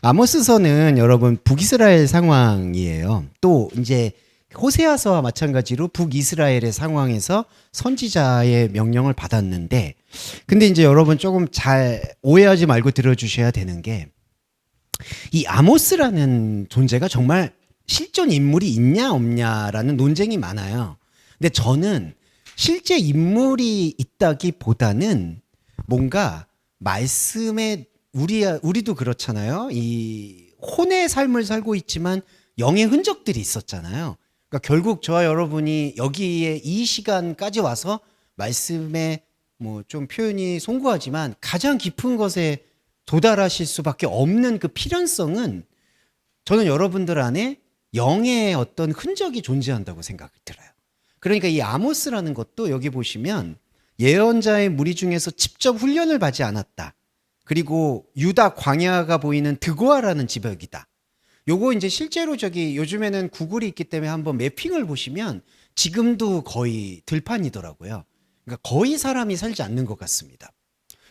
아모스서는 여러분 북이스라엘 상황이에요. 또 이제 호세아서와 마찬가지로 북이스라엘의 상황에서 선지자의 명령을 받았는데, 근데 이제 여러분 조금 잘 오해하지 말고 들어주셔야 되는 게, 이 아모스라는 존재가 정말 실존 인물이 있냐 없냐라는 논쟁이 많아요. 근데 저는 실제 인물이 있다기보다는 뭔가 말씀에 우리도 그렇잖아요. 이 혼의 삶을 살고 있지만 영의 흔적들이 있었잖아요. 그러니까 결국 저와 여러분이 여기에 이 시간까지 와서 말씀에 뭐 좀 표현이 송구하지만 가장 깊은 것에 도달하실 수밖에 없는 그 필연성은 저는 여러분들 안에 영의 어떤 흔적이 존재한다고 생각이 들어요. 그러니까 이 아모스라는 것도 여기 보시면 예언자의 무리 중에서 직접 훈련을 받지 않았다. 그리고 유다 광야가 보이는 드고아라는 지역이다. 요거 이제 실제로 저기 요즘에는 구글이 있기 때문에 한번 매핑을 보시면 지금도 거의 들판이더라고요. 그러니까 거의 사람이 살지 않는 것 같습니다.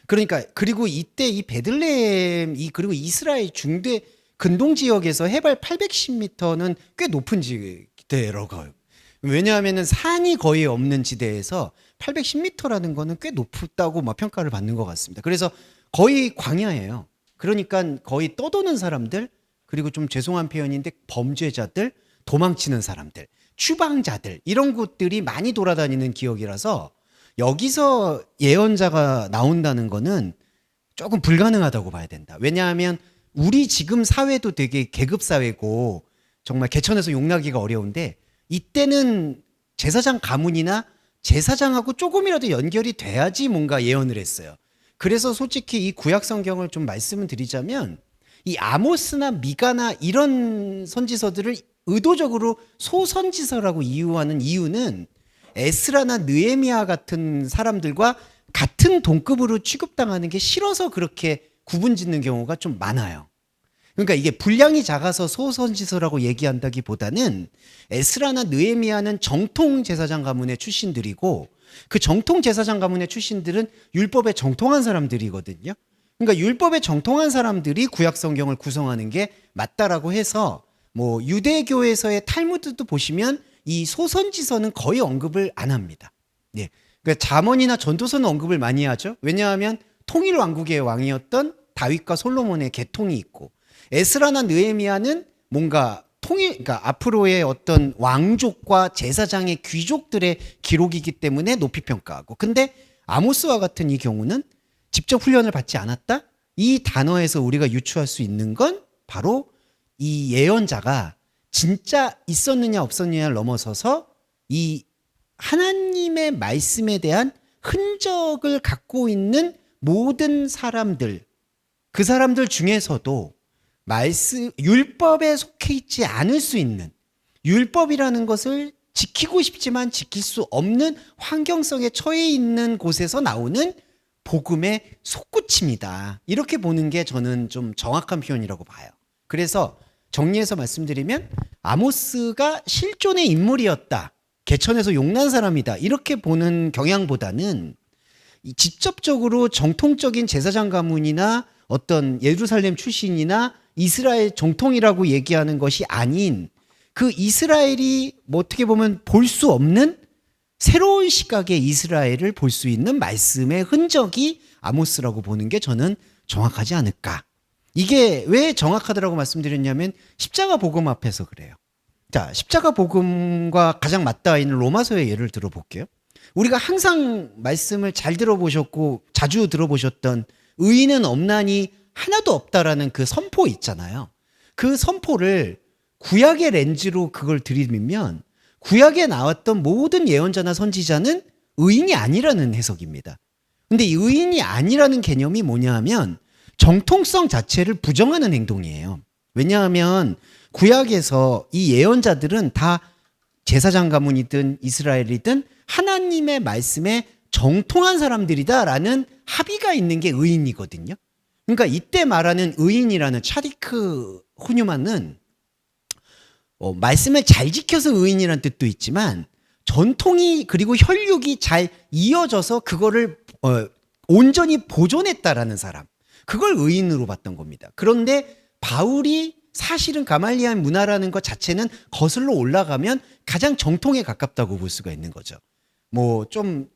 그러니까 그리고 이때 이 베들레헴 그리고 이스라엘 중대 근동 지역에서 해발 810m는 꽤 높은 지대라고요. 왜냐하면은 산이 거의 없는 지대에서 810m라는 거는 꽤 높다고 막 평가를 받는 것 같습니다. 그래서 거의 광야예요. 그러니까 거의 떠도는 사람들, 그리고 좀 죄송한 표현인데 범죄자들, 도망치는 사람들, 추방자들 이런 곳들이 많이 돌아다니는 기억이라서 여기서 예언자가 나온다는 거는 조금 불가능하다고 봐야 된다. 왜냐하면 우리 지금 사회도 되게 계급 사회고 정말 개천에서 용나기가 어려운데 이때는 제사장 가문이나 제사장하고 조금이라도 연결이 돼야지 뭔가 예언을 했어요. 그래서 솔직히 이 구약 성경을 좀 말씀을 드리자면 이 아모스나 미가나 이런 선지서들을 의도적으로 소선지서라고 이유하는 이유는 에스라나 느헤미야 같은 사람들과 같은 동급으로 취급당하는 게 싫어서 그렇게 구분짓는 경우가 좀 많아요. 그러니까 이게 분량이 작아서 소선지서라고 얘기한다기보다는 에스라나 느헤미야는 정통 제사장 가문의 출신들이고 그 정통 제사장 가문의 출신들은 율법에 정통한 사람들이거든요. 그러니까 율법에 정통한 사람들이 구약 성경을 구성하는 게 맞다라고 해서 뭐 유대교에서의 탈무드도 보시면 이 소선지서는 거의 언급을 안 합니다. 예. 그러니까 잠언이나 전도서는 언급을 많이 하죠. 왜냐하면 통일 왕국의 왕이었던 다윗과 솔로몬의 계통이 있고 에스라나 느헤미야는 뭔가 그러니까 앞으로의 어떤 왕족과 제사장의 귀족들의 기록이기 때문에 높이 평가하고, 근데 아모스와 같은 이 경우는 직접 훈련을 받지 않았다? 이 단어에서 우리가 유추할 수 있는 건 바로 이 예언자가 진짜 있었느냐 없었느냐를 넘어서서 이 하나님의 말씀에 대한 흔적을 갖고 있는 모든 사람들, 그 사람들 중에서도 율법에 속해 있지 않을 수 있는, 율법이라는 것을 지키고 싶지만 지킬 수 없는 환경성에 처해 있는 곳에서 나오는 복음의 솟구침이다. 이렇게 보는 게 저는 좀 정확한 표현이라고 봐요. 그래서 정리해서 말씀드리면 아모스가 실존의 인물이었다. 개천에서 용난 사람이다. 이렇게 보는 경향보다는 직접적으로 정통적인 제사장 가문이나 어떤 예루살렘 출신이나 이스라엘 정통이라고 얘기하는 것이 아닌 그 이스라엘이 뭐 어떻게 보면 볼 수 없는 새로운 시각의 이스라엘을 볼 수 있는 말씀의 흔적이 아모스라고 보는 게 저는 정확하지 않을까. 이게 왜 정확하다고 말씀드렸냐면 십자가 복음 앞에서 그래요. 자, 십자가 복음과 가장 맞닿아 있는 로마서의 예를 들어볼게요. 우리가 항상 말씀을 잘 들어보셨고 자주 들어보셨던 의인은 없나니 하나도 없다라는 그 선포 있잖아요. 그 선포를 구약의 렌즈로 그걸 들이면 구약에 나왔던 모든 예언자나 선지자는 의인이 아니라는 해석입니다. 근데 이 의인이 아니라는 개념이 뭐냐 하면 정통성 자체를 부정하는 행동이에요. 왜냐하면 구약에서 이 예언자들은 다 제사장 가문이든 이스라엘이든 하나님의 말씀에 정통한 사람들이다라는 합의가 있는 게 의인이거든요. 그러니까 이때 말하는 의인이라는 차디크 후뉴만은 말씀을 잘 지켜서 의인이라는 뜻도 있지만 전통이 그리고 혈육이 잘 이어져서 그거를 온전히 보존했다라는 사람, 그걸 의인으로 봤던 겁니다. 그런데 바울이 사실은 가말리알 문화라는 것 자체는 거슬러 올라가면 가장 정통에 가깝다고 볼 수가 있는 거죠. 뭐 좀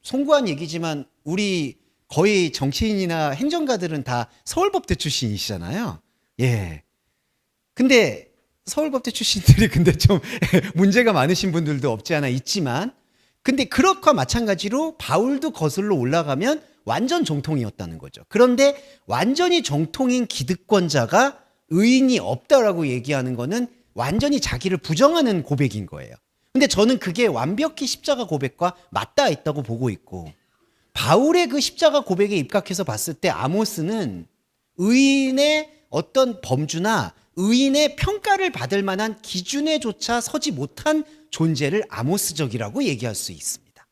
송구한 얘기지만 우리 거의 정치인이나 행정가들은 다 서울법대 출신이시잖아요. 예. 근데 서울법대 출신들이 근데 좀 문제가 많으신 분들도 없지 않아 있지만, 근데 그것과 마찬가지로 바울도 거슬러 올라가면 완전 정통이었다는 거죠. 그런데 완전히 정통인 기득권자가 의인이 없다라고 얘기하는 거는 완전히 자기를 부정하는 고백인 거예요. 근데 저는 그게 완벽히 십자가 고백과 맞닿아 있다고 보고 있고, 바울의 그 십자가 고백에 입각해서 봤을 때 아모스는 의인의 어떤 범주나 의인의 평가를 받을 만한 기준에조차 서지 못한 존재를 아모스적이라고 얘기할 수 있습니다.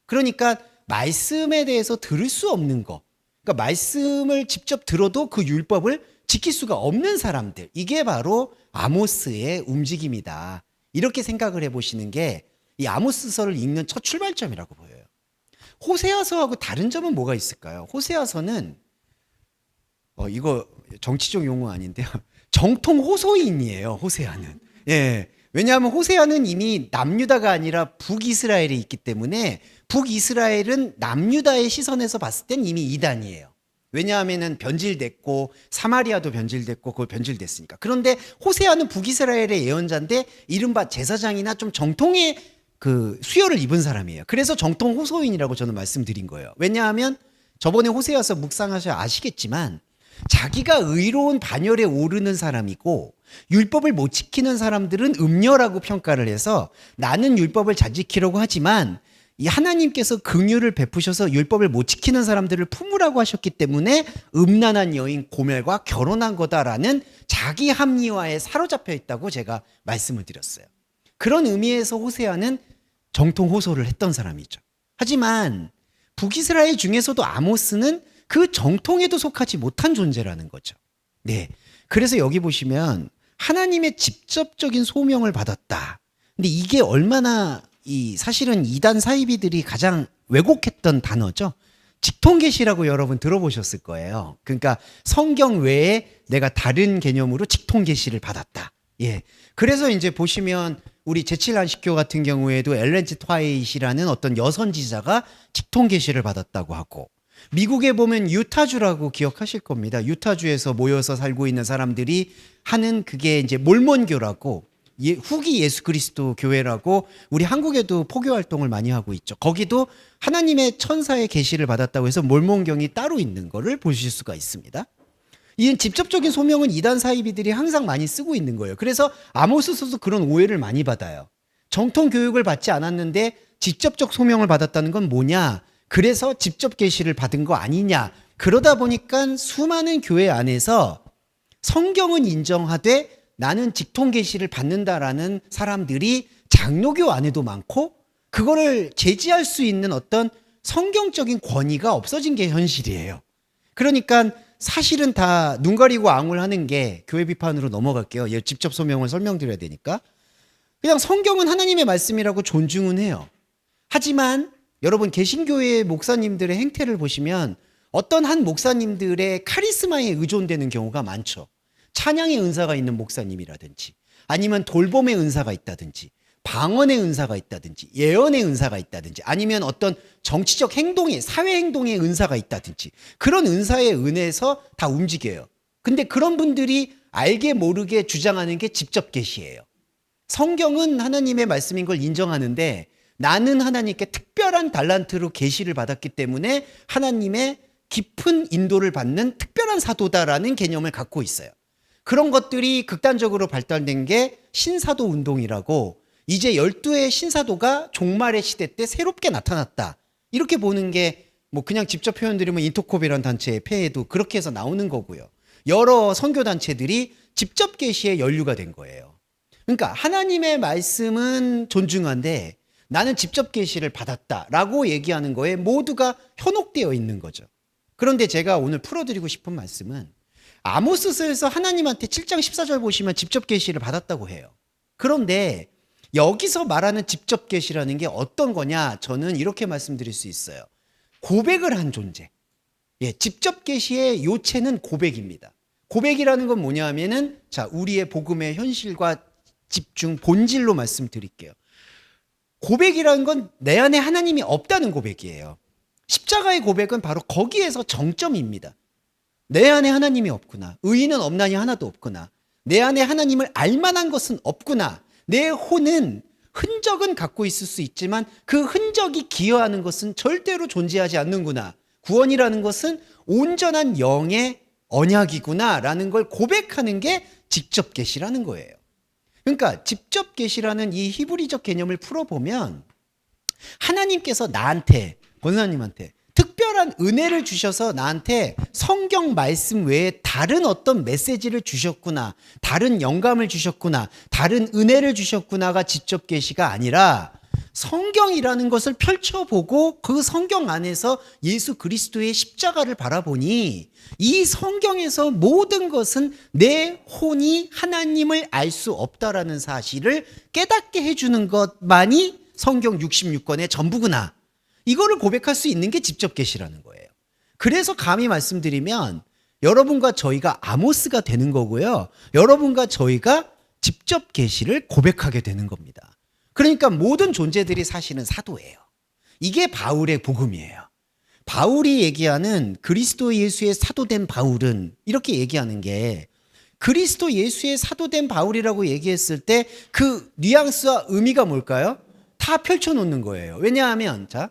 그러니까 말씀에 대해서 들을 수 없는 거, 그러니까 말씀을 직접 들어도 그 율법을 지킬 수가 없는 사람들, 이게 바로 아모스의 움직임이다. 이렇게 생각을 해보시는 게 이 아모스서를 읽는 첫 출발점이라고 보여요. 호세아서하고 다른 점은 뭐가 있을까요? 호세아서는 이거 정치적 용어 아닌데요. 정통 호소인이에요. 호세아는. 예. 왜냐하면 호세아는 이미 남유다가 아니라 북이스라엘에 있기 때문에 북이스라엘은 남유다의 시선에서 봤을 땐 이미 이단이에요. 왜냐하면은 변질됐고 사마리아도 변질됐고 그걸 변질됐으니까. 그런데 호세아는 북이스라엘의 예언자인데 이른바 제사장이나 좀 정통의 그 수혈을 입은 사람이에요. 그래서 정통 호소인이라고 저는 말씀드린 거예요. 왜냐하면 저번에 호세아서 묵상하셔 아시겠지만 자기가 의로운 반열에 오르는 사람이고 율법을 못 지키는 사람들은 음녀라고 평가를 해서 나는 율법을 잘 지키려고 하지만 이 하나님께서 긍휼을 베푸셔서 율법을 못 지키는 사람들을 품으라고 하셨기 때문에 음란한 여인 고멜과 결혼한 거다라는 자기 합리화에 사로잡혀 있다고 제가 말씀을 드렸어요. 그런 의미에서 호세아는 정통 호소를 했던 사람이죠. 하지만 북이스라엘 중에서도 아모스는 그 정통에도 속하지 못한 존재라는 거죠. 네. 그래서 여기 보시면 하나님의 직접적인 소명을 받았다. 근데 이게 얼마나 사실은 이단 사이비들이 가장 왜곡했던 단어죠. 직통계시라고 여러분 들어보셨을 거예요. 그러니까 성경 외에 내가 다른 개념으로 직통계시를 받았다. 예. 그래서 이제 보시면 우리 제7안식교 같은 경우에도 엘렌 G 트와이트라는 어떤 여선지자가 직통계시를 받았다고 하고, 미국에 보면 유타주라고 기억하실 겁니다. 유타주에서 모여서 살고 있는 사람들이 하는 그게 이제 몰몬교라고 후기 예수 그리스도 교회라고 우리 한국에도 포교 활동을 많이 하고 있죠. 거기도 하나님의 천사의 계시를 받았다고 해서 몰몬경이 따로 있는 거를 보실 수가 있습니다. 이 직접적인 소명은 이단 사이비들이 항상 많이 쓰고 있는 거예요. 그래서 아모스서도 그런 오해를 많이 받아요. 정통 교육을 받지 않았는데 직접적 소명을 받았다는 건 뭐냐? 그래서 직접 계시를 받은 거 아니냐? 그러다 보니까 수많은 교회 안에서 성경은 인정하되 나는 직통 계시를 받는다라는 사람들이 장로교 안에도 많고 그거를 제지할 수 있는 어떤 성경적인 권위가 없어진 게 현실이에요. 그러니까 사실은 다 눈 가리고 앙을 하는 게, 교회 비판으로 넘어갈게요. 직접 소명을 설명드려야 되니까. 그냥 성경은 하나님의 말씀이라고 존중은 해요. 하지만 여러분 개신교의 목사님들의 행태를 보시면 어떤 한 목사님들의 카리스마에 의존되는 경우가 많죠. 찬양의 은사가 있는 목사님이라든지 아니면 돌봄의 은사가 있다든지 방언의 은사가 있다든지 예언의 은사가 있다든지 아니면 어떤 정치적 행동의 사회 행동의 은사가 있다든지 그런 은사에 은혜에서 다 움직여요. 근데 그런 분들이 알게 모르게 주장하는 게 직접 계시예요. 성경은 하나님의 말씀인 걸 인정하는데 나는 하나님께 특별한 달란트로 계시를 받았기 때문에 하나님의 깊은 인도를 받는 특별한 사도다라는 개념을 갖고 있어요. 그런 것들이 극단적으로 발달된 게 신사도 운동이라고, 이제 12의 신사도가 종말의 시대 때 새롭게 나타났다. 이렇게 보는 게 뭐 그냥 직접 표현드리면 인터콥이라는 단체의 폐해도 그렇게 해서 나오는 거고요. 여러 선교 단체들이 직접 계시에 연루가 된 거예요. 그러니까 하나님의 말씀은 존중한데 나는 직접 계시를 받았다라고 얘기하는 거에 모두가 현혹되어 있는 거죠. 그런데 제가 오늘 풀어드리고 싶은 말씀은 아모스서에서 하나님한테 7장 14절 보시면 직접 계시를 받았다고 해요. 그런데 여기서 말하는 직접 계시라는 게 어떤 거냐? 저는 이렇게 말씀드릴 수 있어요. 고백을 한 존재. 예, 직접 계시의 요체는 고백입니다. 고백이라는 건 뭐냐 하면은 자, 우리의 복음의 현실과 집중, 본질로 말씀드릴게요. 고백이라는 건 내 안에 하나님이 없다는 고백이에요. 십자가의 고백은 바로 거기에서 정점입니다. 내 안에 하나님이 없구나. 의인은 없나니 하나도 없구나. 내 안에 하나님을 알만한 것은 없구나. 내 혼은 흔적은 갖고 있을 수 있지만 그 흔적이 기여하는 것은 절대로 존재하지 않는구나. 구원이라는 것은 온전한 영의 언약이구나 라는 걸 고백하는 게 직접 계시라는 거예요. 그러니까 직접 계시라는 이 히브리적 개념을 풀어보면 하나님께서 나한테, 권사님한테 특별한 은혜를 주셔서 나한테 성경 말씀 외에 다른 어떤 메시지를 주셨구나, 다른 영감을 주셨구나, 다른 은혜를 주셨구나가 직접 계시가 아니라 성경이라는 것을 펼쳐보고 그 성경 안에서 예수 그리스도의 십자가를 바라보니 이 성경에서 모든 것은 내 혼이 하나님을 알 수 없다라는 사실을 깨닫게 해주는 것만이 성경 66권의 전부구나. 이거를 고백할 수 있는 게 직접 계시라는 거예요. 그래서 감히 말씀드리면 여러분과 저희가 아모스가 되는 거고요. 여러분과 저희가 직접 계시를 고백하게 되는 겁니다. 그러니까 모든 존재들이 사실은 사도예요. 이게 바울의 복음이에요. 바울이 얘기하는 그리스도 예수의 사도된 바울은 이렇게 얘기하는 게 그리스도 예수의 사도된 바울이라고 얘기했을 때 그 뉘앙스와 의미가 뭘까요? 다 펼쳐놓는 거예요. 왜냐하면 자,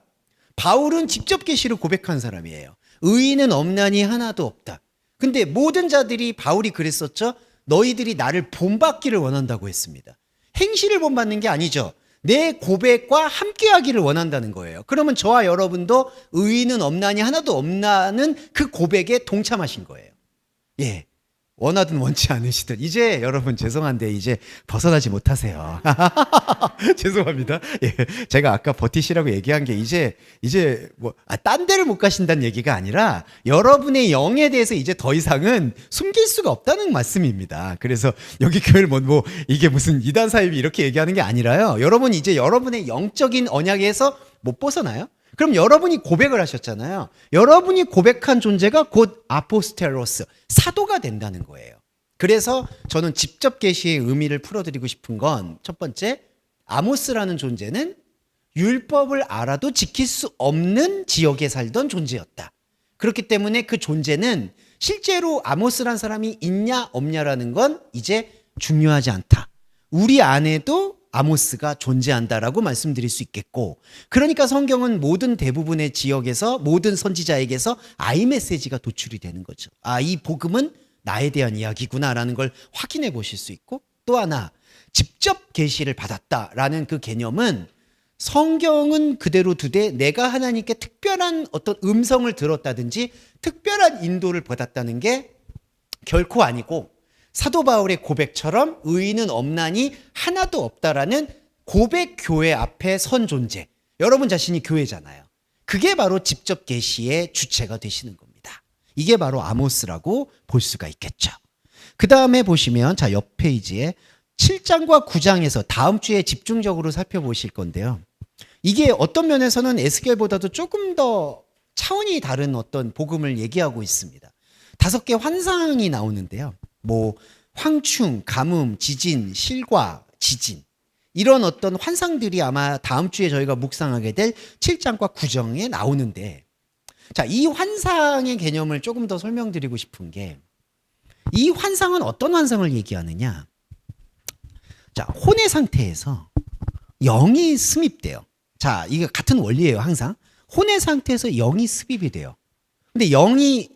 바울은 직접 계시를 고백한 사람이에요. 의인은 없나니 하나도 없다. 근데 모든 자들이 바울이 그랬었죠. 너희들이 나를 본받기를 원한다고 했습니다. 행실을 본받는 게 아니죠. 내 고백과 함께하기를 원한다는 거예요. 그러면 저와 여러분도 의인은 없나니 하나도 없나는 그 고백에 동참하신 거예요. 예. 원하든 원치 않으시든 이제 여러분 죄송한데 이제 벗어나지 못하세요. 죄송합니다. 예, 제가 아까 버티시라고 얘기한 게 이제 뭐 딴 데를 못 가신다는 얘기가 아니라 여러분의 영에 대해서 이제 더 이상은 숨길 수가 없다는 말씀입니다. 그래서 여기 교회를 뭐 이게 무슨 이단 사입이 이렇게 얘기하는 게 아니라요. 여러분 이제 여러분의 영적인 언약에서 못 벗어나요? 그럼 여러분이 고백을 하셨잖아요. 여러분이 고백한 존재가 곧 아포스테로스, 사도가 된다는 거예요. 그래서 저는 직접 계시의 의미를 풀어드리고 싶은 건 첫 번째, 아모스라는 존재는 율법을 알아도 지킬 수 없는 지역에 살던 존재였다. 그렇기 때문에 그 존재는 실제로 아모스라는 사람이 있냐 없냐라는 건 이제 중요하지 않다. 우리 안에도 아모스가 존재한다라고 말씀드릴 수 있겠고, 그러니까 성경은 모든 대부분의 지역에서 모든 선지자에게서 아이 메시지가 도출이 되는 거죠. 아, 이 복음은 나에 대한 이야기구나라는 걸 확인해 보실 수 있고, 또 하나 직접 계시를 받았다라는 그 개념은 성경은 그대로 두되 내가 하나님께 특별한 어떤 음성을 들었다든지 특별한 인도를 받았다는 게 결코 아니고 사도 바울의 고백처럼 의인은 없나니 하나도 없다라는 고백 교회 앞에 선 존재. 여러분 자신이 교회잖아요. 그게 바로 직접 계시의 주체가 되시는 겁니다. 이게 바로 아모스라고 볼 수가 있겠죠. 그 다음에 보시면 자, 옆 페이지에 7장과 9장에서 다음 주에 집중적으로 살펴보실 건데요. 이게 어떤 면에서는 에스겔보다도 조금 더 차원이 다른 어떤 복음을 얘기하고 있습니다. 5개 환상이 나오는데요. 뭐 황충, 가뭄, 지진, 실과, 지진 이런 어떤 환상들이 아마 다음 주에 저희가 묵상하게 될 7장과 9장에 나오는데, 자, 이 환상의 개념을 조금 더 설명드리고 싶은 게, 이 환상은 어떤 환상을 얘기하느냐? 자, 혼의 상태에서 영이 습입돼요. 자, 이게 같은 원리예요. 항상 혼의 상태에서 영이 습입이 돼요. 근데 영이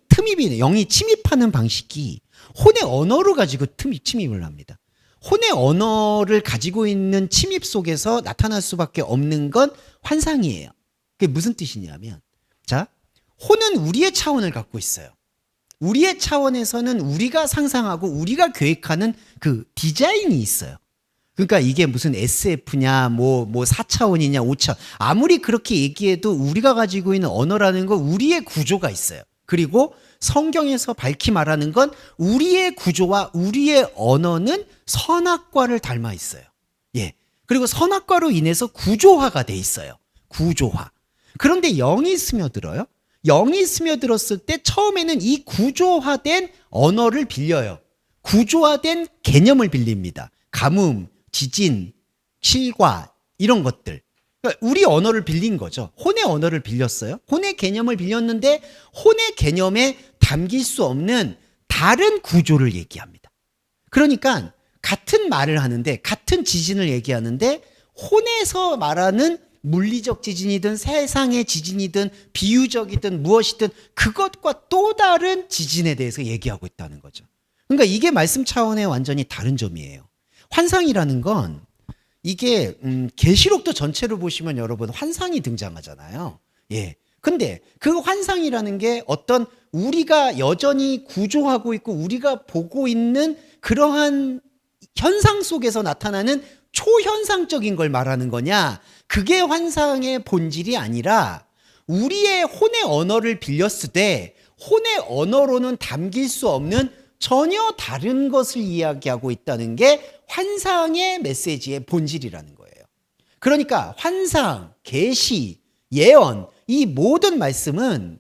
침입하는 방식이 혼의 언어를 가지고 침입을 합니다. 혼의 언어를 가지고 있는 침입 속에서 나타날 수밖에 없는 건 환상이에요. 그게 무슨 뜻이냐면, 자, 혼은 우리의 차원을 갖고 있어요. 우리의 차원에서는 우리가 상상하고 우리가 계획하는 그 디자인이 있어요. 그러니까 이게 무슨 SF냐, 뭐 4차원이냐, 5차원. 아무리 그렇게 얘기해도 우리가 가지고 있는 언어라는 건 우리의 구조가 있어요. 그리고 성경에서 밝히 말하는 건 우리의 구조와 우리의 언어는 선악과를 닮아 있어요. 예. 그리고 선악과로 인해서 구조화가 돼 있어요. 구조화. 그런데 영이 스며들어요. 영이 스며들었을 때 처음에는 이 구조화된 언어를 빌려요. 구조화된 개념을 빌립니다. 가뭄, 지진, 실과 이런 것들. 그러니까 우리 언어를 빌린 거죠. 혼의 언어를 빌렸어요. 혼의 개념을 빌렸는데 혼의 개념에 담길 수 없는 다른 구조를 얘기합니다. 그러니까 같은 말을 하는데 같은 지진을 얘기하는데 혼에서 말하는 물리적 지진이든 세상의 지진이든 비유적이든 무엇이든 그것과 또 다른 지진에 대해서 얘기하고 있다는 거죠. 그러니까 이게 말씀 차원의 완전히 다른 점이에요. 환상이라는 건 이게 계시록도 전체로 보시면 여러분 환상이 등장하잖아요. 예. 근데 그 환상이라는 게 어떤 우리가 여전히 구조하고 있고 우리가 보고 있는 그러한 현상 속에서 나타나는 초현상적인 걸 말하는 거냐? 그게 환상의 본질이 아니라 우리의 혼의 언어를 빌렸을 때 혼의 언어로는 담길 수 없는 전혀 다른 것을 이야기하고 있다는 게 환상의 메시지의 본질이라는 거예요. 그러니까 환상, 계시, 예언 이 모든 말씀은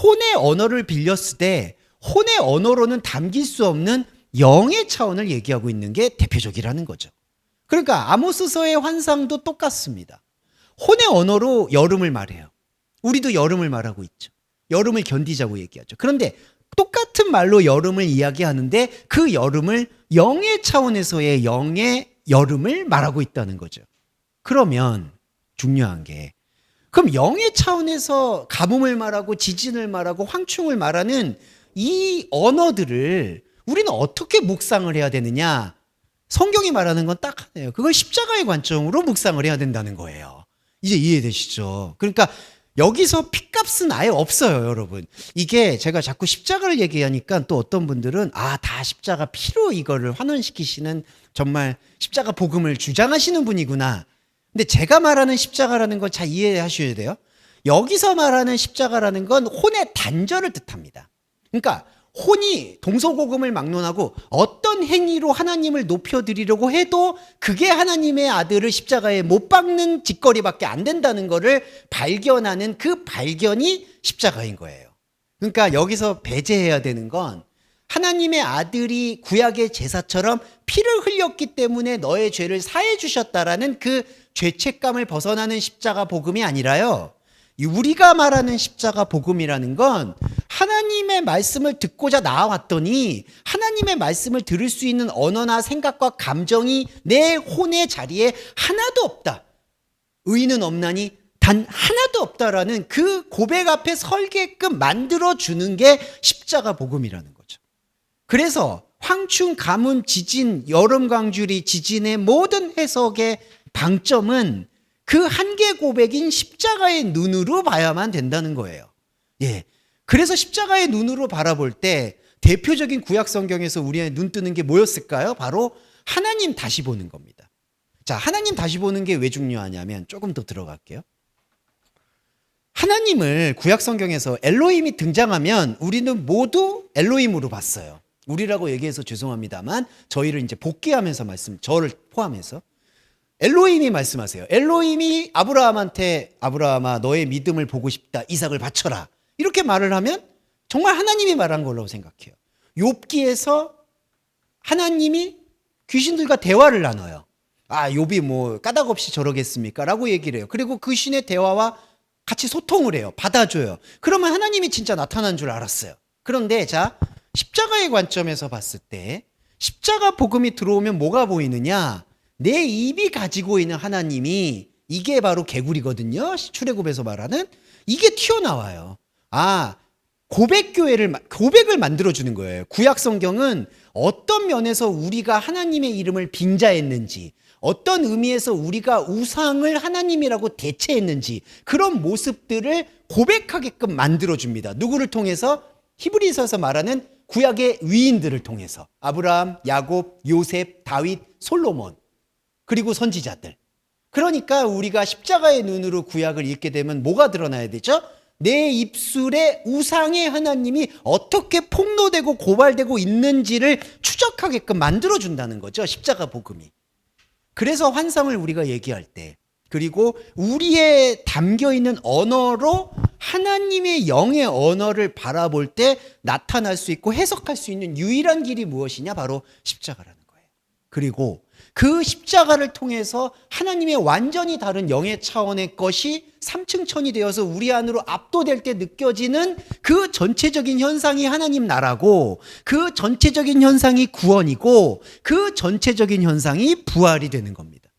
혼의 언어를 빌렸을 때 혼의 언어로는 담길 수 없는 영의 차원을 얘기하고 있는 게 대표적이라는 거죠. 그러니까 아모스서의 환상도 똑같습니다. 혼의 언어로 여름을 말해요. 우리도 여름을 말하고 있죠. 여름을 견디자고 얘기하죠. 그런데 똑같은 말로 여름을 이야기하는데 그 여름을 영의 차원에서의 영의 여름을 말하고 있다는 거죠. 그러면 중요한 게 그럼 영의 차원에서 가뭄을 말하고 지진을 말하고 황충을 말하는 이 언어들을 우리는 어떻게 묵상을 해야 되느냐? 성경이 말하는 건 딱 하네요. 그걸 십자가의 관점으로 묵상을 해야 된다는 거예요. 이제 이해되시죠? 그러니까 여기서 핏값은 아예 없어요, 여러분. 이게 제가 자꾸 십자가를 얘기하니까 또 어떤 분들은 다 십자가 피로 이거를 환원시키시는 정말 십자가 복음을 주장하시는 분이구나. 근데 제가 말하는 십자가라는 걸 잘 이해하셔야 돼요. 여기서 말하는 십자가라는 건 혼의 단절을 뜻합니다. 그러니까 혼이 동서고금을 막론하고 어떤 행위로 하나님을 높여드리려고 해도 그게 하나님의 아들을 십자가에 못 박는 짓거리밖에 안 된다는 것을 발견하는 그 발견이 십자가인 거예요. 그러니까 여기서 배제해야 되는 건 하나님의 아들이 구약의 제사처럼 피를 흘렸기 때문에 너의 죄를 사해 주셨다라는 그 죄책감을 벗어나는 십자가 복음이 아니라요. 우리가 말하는 십자가 복음이라는 건 하나님의 말씀을 듣고자 나와왔더니 하나님의 말씀을 들을 수 있는 언어나 생각과 감정이 내 혼의 자리에 하나도 없다. 의인은 없나니 단 하나도 없다라는 그 고백 앞에 설게끔 만들어주는 게 십자가 복음이라는 거죠. 그래서 황충, 가뭄, 지진, 여름 광주리, 지진의 모든 해석의 방점은 그 한계 고백인 십자가의 눈으로 봐야만 된다는 거예요. 예. 그래서 십자가의 눈으로 바라볼 때 대표적인 구약 성경에서 우리의 눈 뜨는 게 뭐였을까요? 바로 하나님 다시 보는 겁니다. 자, 하나님 다시 보는 게 왜 중요하냐면 조금 더 들어갈게요. 하나님을 구약 성경에서 엘로힘이 등장하면 우리는 모두 엘로힘으로 봤어요. 우리라고 얘기해서 죄송합니다만 저희를 이제 복귀하면서 저를 포함해서 엘로힘이 말씀하세요. 엘로힘이 아브라함한테 아브라함아 너의 믿음을 보고 싶다. 이삭을 바쳐라. 이렇게 말을 하면 정말 하나님이 말한 걸로 생각해요. 욥기에서 하나님이 귀신들과 대화를 나눠요. 욥이 뭐 까닭 없이 저러겠습니까? 라고 얘기를 해요. 그리고 그 신의 대화와 같이 소통을 해요. 받아줘요. 그러면 하나님이 진짜 나타난 줄 알았어요. 그런데 자, 십자가의 관점에서 봤을 때 십자가 복음이 들어오면 뭐가 보이느냐? 내 입이 가지고 있는 하나님이 이게 바로 개구리거든요. 출애굽에서 말하는 이게 튀어나와요. 고백을 만들어주는 거예요. 구약 성경은 어떤 면에서 우리가 하나님의 이름을 빙자했는지, 어떤 의미에서 우리가 우상을 하나님이라고 대체했는지 그런 모습들을 고백하게끔 만들어줍니다. 누구를 통해서? 히브리서에서 말하는 구약의 위인들을 통해서 아브라함, 야곱, 요셉, 다윗, 솔로몬 그리고 선지자들. 그러니까 우리가 십자가의 눈으로 구약을 읽게 되면 뭐가 드러나야 되죠? 내 입술에 우상의 하나님이 어떻게 폭로되고 고발되고 있는지를 추적하게끔 만들어준다는 거죠. 십자가 복음이. 그래서 환상을 우리가 얘기할 때 그리고 우리의 담겨 있는 언어로 하나님의 영의 언어를 바라볼 때 나타날 수 있고 해석할 수 있는 유일한 길이 무엇이냐? 바로 십자가라는 거예요. 그리고 그 십자가를 통해서 하나님의 완전히 다른 영의 차원의 것이 삼층천이 되어서 우리 안으로 압도될 때 느껴지는 그 전체적인 현상이 하나님 나라고, 그 전체적인 현상이 구원이고, 그 전체적인 현상이 부활이 되는 겁니다.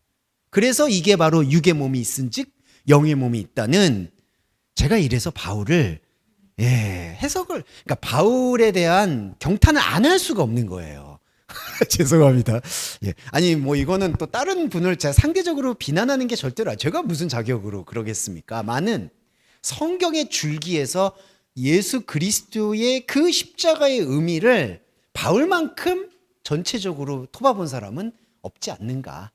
그래서 이게 바로 육의 몸이 있은즉 영의 몸이 있다는, 제가 이래서 바울을 해석을, 그러니까 바울에 대한 경탄을 안 할 수가 없는 거예요. 죄송합니다. 아니 뭐 이거는 또 다른 분을 제가 상대적으로 비난하는 게 절대로, 제가 무슨 자격으로 그러겠습니까? 많은 성경의 줄기에서 예수 그리스도의 그 십자가의 의미를 바울만큼 전체적으로 토봐본 사람은 없지 않는가.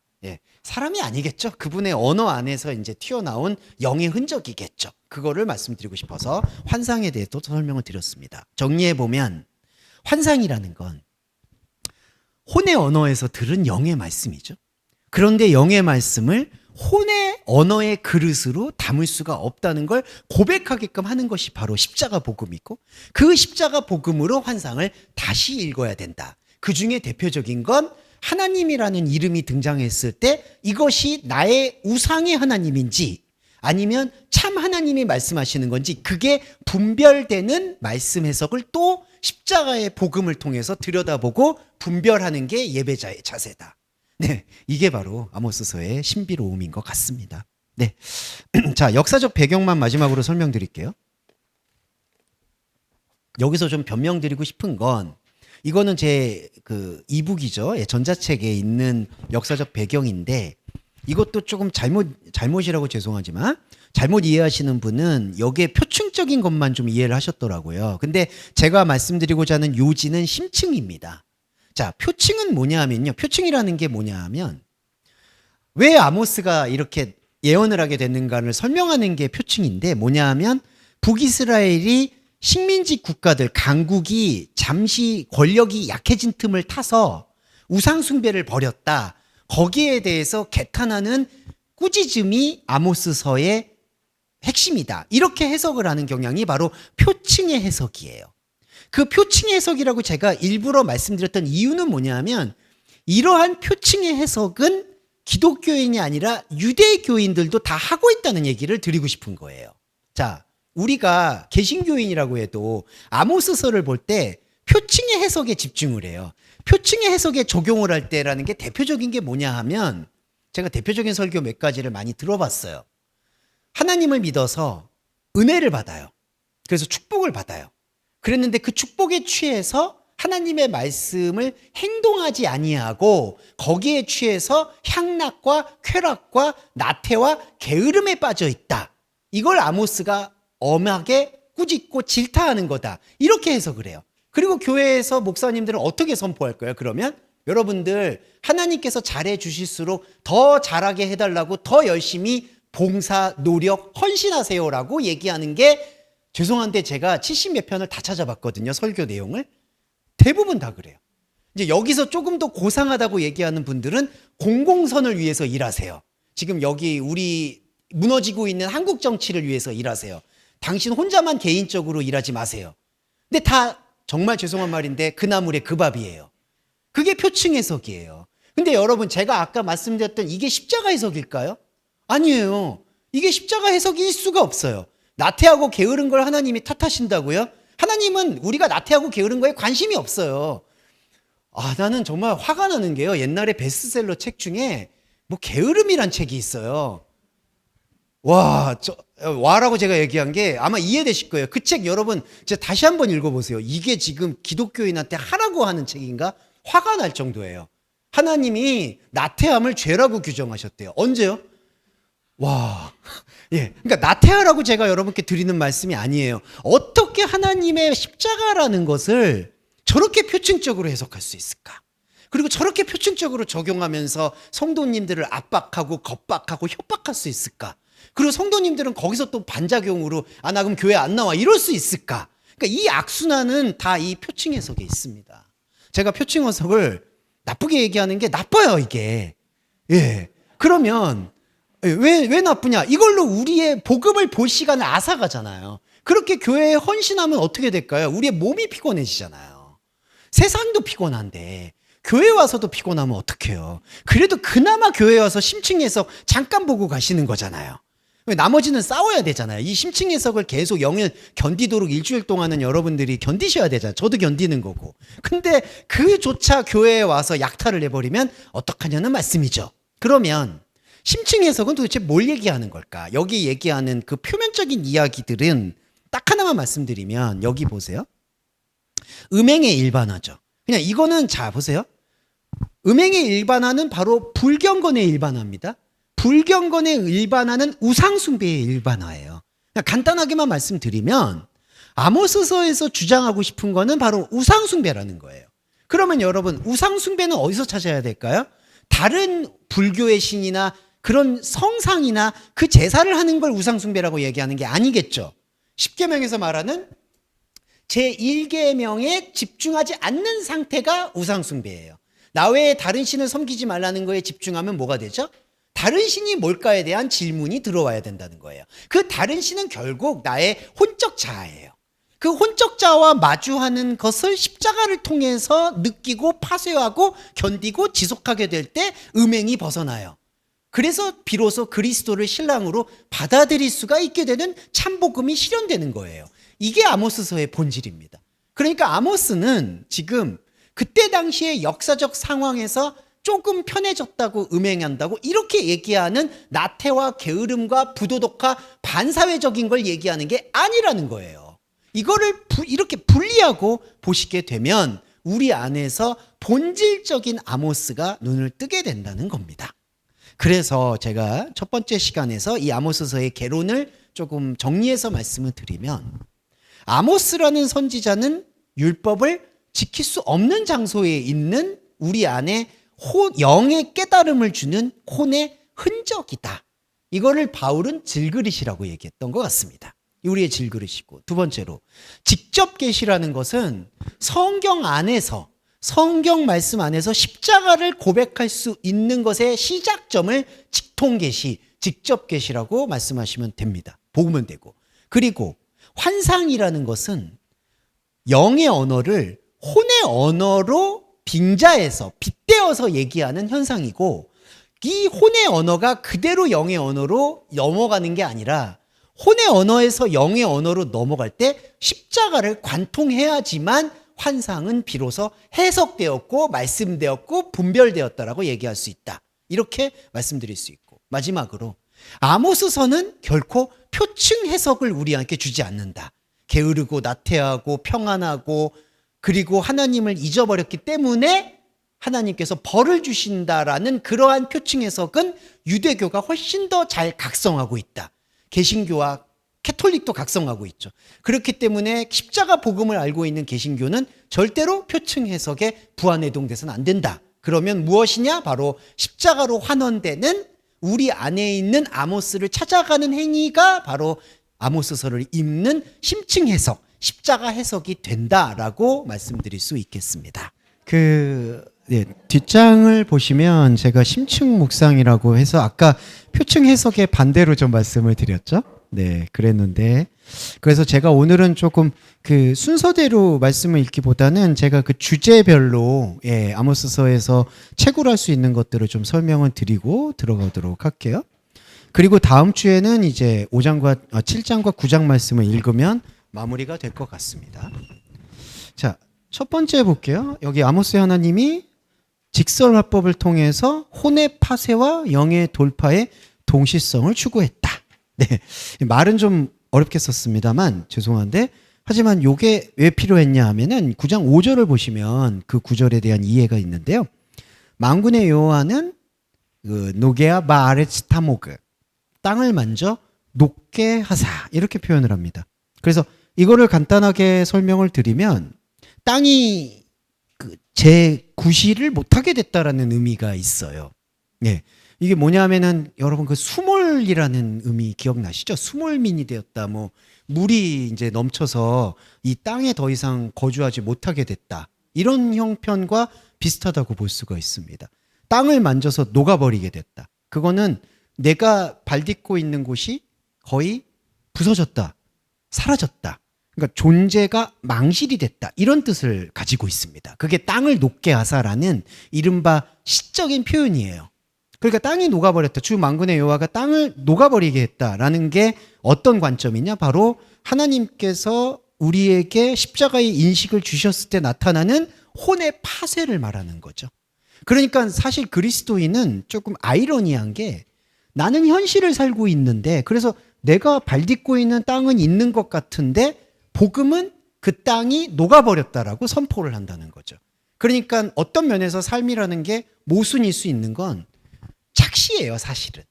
사람이 아니겠죠. 그분의 언어 안에서 이제 튀어나온 영의 흔적이겠죠. 그거를 말씀드리고 싶어서 환상에 대해 또 설명을 드렸습니다. 정리해 보면 환상이라는 건 혼의 언어에서 들은 영의 말씀이죠. 그런데 영의 말씀을 혼의 언어의 그릇으로 담을 수가 없다는 걸 고백하게끔 하는 것이 바로 십자가 복음이고, 그 십자가 복음으로 환상을 다시 읽어야 된다. 그 중에 대표적인 건 하나님이라는 이름이 등장했을 때 이것이 나의 우상의 하나님인지 아니면 참 하나님이 말씀하시는 건지, 그게 분별되는 말씀 해석을 또 십자가의 복음을 통해서 들여다보고 분별하는 게 예배자의 자세다. 이게 바로 아모스서의 신비로움인 것 같습니다. 자, 역사적 배경만 마지막으로 설명드릴게요. 여기서 좀 변명드리고 싶은 건, 이거는 제 그 이북이죠. 전자책에 있는 역사적 배경인데, 이것도 조금 잘못이라고 죄송하지만 잘못 이해하시는 분은 여기에 표층적인 것만 좀 이해를 하셨더라고요. 근데 제가 말씀드리고자 하는 요지는 심층입니다. 자, 표층은 뭐냐 하면요. 표층이라는 게 뭐냐 하면, 왜 아모스가 이렇게 예언을 하게 됐는가를 설명하는 게 표층인데, 뭐냐 하면 북이스라엘이 식민지 국가들, 강국이 잠시 권력이 약해진 틈을 타서 우상숭배를 벌였다. 거기에 대해서 개탄하는 꾸짖음이 아모스서의 핵심이다. 이렇게 해석을 하는 경향이 바로 표층의 해석이에요. 그 표층의 해석이라고 제가 일부러 말씀드렸던 이유는 뭐냐면, 이러한 표층의 해석은 기독교인이 아니라 유대교인들도 다 하고 있다는 얘기를 드리고 싶은 거예요. 자, 우리가 개신교인이라고 해도 아모스서를 볼 때 표층의 해석에 집중을 해요. 표층의 해석에 적용을 할 때라는 게 대표적인 게 뭐냐 하면, 제가 대표적인 설교 몇 가지를 많이 들어봤어요. 하나님을 믿어서 은혜를 받아요. 그래서 축복을 받아요. 그랬는데 그 축복에 취해서 하나님의 말씀을 행동하지 아니하고 거기에 취해서 향락과 쾌락과 나태와 게으름에 빠져 있다. 이걸 아모스가 엄하게 꾸짖고 질타하는 거다. 이렇게 해석을 해요. 그리고 교회에서 목사님들은 어떻게 선포할 거예요? 그러면 여러분들 하나님께서 잘해 주실수록 더 잘하게 해달라고 더 열심히 봉사, 노력, 헌신하세요라고 얘기하는 게, 죄송한데 제가 70몇 편을 다 찾아봤거든요. 설교 내용을. 대부분 다 그래요. 이제 여기서 조금 더 고상하다고 얘기하는 분들은 공공선을 위해서 일하세요. 지금 여기 우리 무너지고 있는 한국 정치를 위해서 일하세요. 당신 혼자만 개인적으로 일하지 마세요. 근데 다 정말 죄송한 말인데 그 나물의 그 밥이에요. 그게 표층 해석이에요. 근데 여러분, 제가 아까 말씀드렸던 이게 십자가 해석일까요? 아니에요. 이게 십자가 해석일 수가 없어요. 나태하고 게으른 걸 하나님이 탓하신다고요? 하나님은 우리가 나태하고 게으른 거에 관심이 없어요. 나는 정말 화가 나는 게요. 옛날에 베스트셀러 책 중에 뭐 게으름이란 책이 있어요. 와라고 제가 얘기한 게 아마 이해되실 거예요. 그 책 여러분 진짜 다시 한번 읽어보세요. 이게 지금 기독교인한테 하라고 하는 책인가? 화가 날 정도예요. 하나님이 나태함을 죄라고 규정하셨대요. 언제요? 그러니까 나태하라고 제가 여러분께 드리는 말씀이 아니에요. 어떻게 하나님의 십자가라는 것을 저렇게 표층적으로 해석할 수 있을까? 그리고 저렇게 표층적으로 적용하면서 성도님들을 압박하고 겁박하고 협박할 수 있을까? 그리고 성도님들은 거기서 또 반작용으로 나 그럼 교회 안 나와 이럴 수 있을까? 그러니까 이 악순환은 다 이 표층 해석에 있습니다. 제가 표층 해석을 나쁘게 얘기하는 게 나빠요, 이게. 그러면 왜 나쁘냐? 이걸로 우리의 복음을 볼 시간을 앗아가잖아요. 그렇게 교회에 헌신하면 어떻게 될까요? 우리의 몸이 피곤해지잖아요. 세상도 피곤한데 교회 와서도 피곤하면 어떡해요? 그래도 그나마 교회 와서 심층 해석 잠깐 보고 가시는 거잖아요. 나머지는 싸워야 되잖아요. 이 심층 해석을 계속 영을 견디도록 일주일 동안은 여러분들이 견디셔야 되잖아요. 저도 견디는 거고. 근데 그조차 교회에 와서 약탈을 해버리면 어떡하냐는 말씀이죠. 그러면 심층 해석은 도대체 뭘 얘기하는 걸까? 여기 얘기하는 그 표면적인 이야기들은 딱 하나만 말씀드리면 여기 보세요. 음행의 일반화죠. 그냥 이거는 자 보세요. 음행의 일반화는 바로 불경건의 일반화입니다. 불경건의 일반화는 우상숭배의 일반화예요. 그냥 간단하게만 말씀드리면 아모스서에서 주장하고 싶은 거는 바로 우상숭배라는 거예요. 그러면 여러분 우상숭배는 어디서 찾아야 될까요? 다른 불교의 신이나 그런 성상이나 그 제사를 하는 걸 우상숭배라고 얘기하는 게 아니겠죠. 십계명에서 말하는 제1계명에 집중하지 않는 상태가 우상숭배예요. 나 외에 다른 신을 섬기지 말라는 거에 집중하면 뭐가 되죠? 다른 신이 뭘까에 대한 질문이 들어와야 된다는 거예요. 그 다른 신은 결국 나의 혼적 자아예요. 그 혼적 자아와 마주하는 것을 십자가를 통해서 느끼고 파쇄하고 견디고 지속하게 될 때 음행이 벗어나요. 그래서 비로소 그리스도를 신랑으로 받아들일 수가 있게 되는 참복음이 실현되는 거예요. 이게 아모스서의 본질입니다. 그러니까 아모스는 지금 그때 당시의 역사적 상황에서 조금 편해졌다고 음행한다고 이렇게 얘기하는 나태와 게으름과 부도덕화 반사회적인 걸 얘기하는 게 아니라는 거예요. 이거를 이렇게 분리하고 보시게 되면 우리 안에서 본질적인 아모스가 눈을 뜨게 된다는 겁니다. 그래서 제가 첫 번째 시간에서 이 아모스서의 개론을 조금 정리해서 말씀을 드리면 아모스라는 선지자는 율법을 지킬 수 없는 장소에 있는 우리 안에 영의 깨달음을 주는 혼의 흔적이다. 이거를 바울은 질그릇이라고 얘기했던 것 같습니다. 우리의 질그릇이고, 두 번째로 직접 계시라는 것은 성경 안에서 성경 말씀 안에서 십자가를 고백할 수 있는 것의 시작점을 직통 계시, 직접 계시라고 말씀하시면 됩니다. 복으면 되고. 그리고 환상이라는 것은 영의 언어를 혼의 언어로 빙자해서 빗대어서 얘기하는 현상이고, 이 혼의 언어가 그대로 영의 언어로 넘어가는 게 아니라 혼의 언어에서 영의 언어로 넘어갈 때 십자가를 관통해야지만 환상은 비로소 해석되었고 말씀되었고 분별되었다라고 얘기할 수 있다. 이렇게 말씀드릴 수 있고, 마지막으로 아모스서는 결코 표층 해석을 우리에게 주지 않는다. 게으르고 나태하고 평안하고 그리고 하나님을 잊어버렸기 때문에 하나님께서 벌을 주신다라는 그러한 표층 해석은 유대교가 훨씬 더 잘 각성하고 있다. 개신교와 캐톨릭도 각성하고 있죠. 그렇기 때문에 십자가 복음을 알고 있는 개신교는 절대로 표층 해석에 부안해동돼서는 안 된다. 그러면 무엇이냐? 바로 십자가로 환원되는 우리 안에 있는 아모스를 찾아가는 행위가 바로 아모스서를 읽는 심층 해석, 십자가 해석이 된다라고 말씀드릴 수 있겠습니다. 뒷장을 보시면 제가 심층 묵상이라고 해서 아까 표층 해석의 반대로 좀 말씀을 드렸죠. 네, 그랬는데 그래서 제가 오늘은 조금 그 순서대로 말씀을 읽기보다는 제가 그 주제별로 아모스서에서 채굴할 수 있는 것들을 좀 설명을 드리고 들어가도록 할게요. 그리고 다음 주에는 이제 7장과 9장 말씀을 읽으면 마무리가 될 것 같습니다. 자, 첫 번째 볼게요. 여기 아모스 하나님이 직설화법을 통해서 혼의 파쇄와 영의 돌파의 동시성을 추구했다. 네, 말은 좀 어렵게 썼습니다만 죄송한데, 하지만 이게 왜 필요했냐 하면은 9장 5절을 보시면 그 구절에 대한 이해가 있는데요. 만군의 여호와는 노게아 바아레츠 타모그, 땅을 만져 녹게 하사, 이렇게 표현을 합니다. 그래서 이거를 간단하게 설명을 드리면 땅이 재구시를 못하게 됐다라는 의미가 있어요. 네. 이게 뭐냐면은 여러분 그 수몰이라는 의미 기억나시죠? 수몰민이 되었다. 뭐 물이 이제 넘쳐서 이 땅에 더 이상 거주하지 못하게 됐다. 이런 형편과 비슷하다고 볼 수가 있습니다. 땅을 만져서 녹아버리게 됐다. 그거는 내가 발딛고 있는 곳이 거의 부서졌다, 사라졌다. 그러니까 존재가 망실이 됐다. 이런 뜻을 가지고 있습니다. 그게 땅을 녹게 하사라는 이른바 시적인 표현이에요. 그러니까 땅이 녹아버렸다. 주 만군의 여호와가 땅을 녹아버리게 했다라는 게 어떤 관점이냐? 바로 하나님께서 우리에게 십자가의 인식을 주셨을 때 나타나는 혼의 파쇄를 말하는 거죠. 그러니까 사실 그리스도인은 조금 아이러니한 게 나는 현실을 살고 있는데 그래서 내가 발딛고 있는 땅은 있는 것 같은데 복음은 그 땅이 녹아버렸다라고 선포를 한다는 거죠. 그러니까 어떤 면에서 삶이라는 게 모순일 수 있는 건 착시예요, 사실은.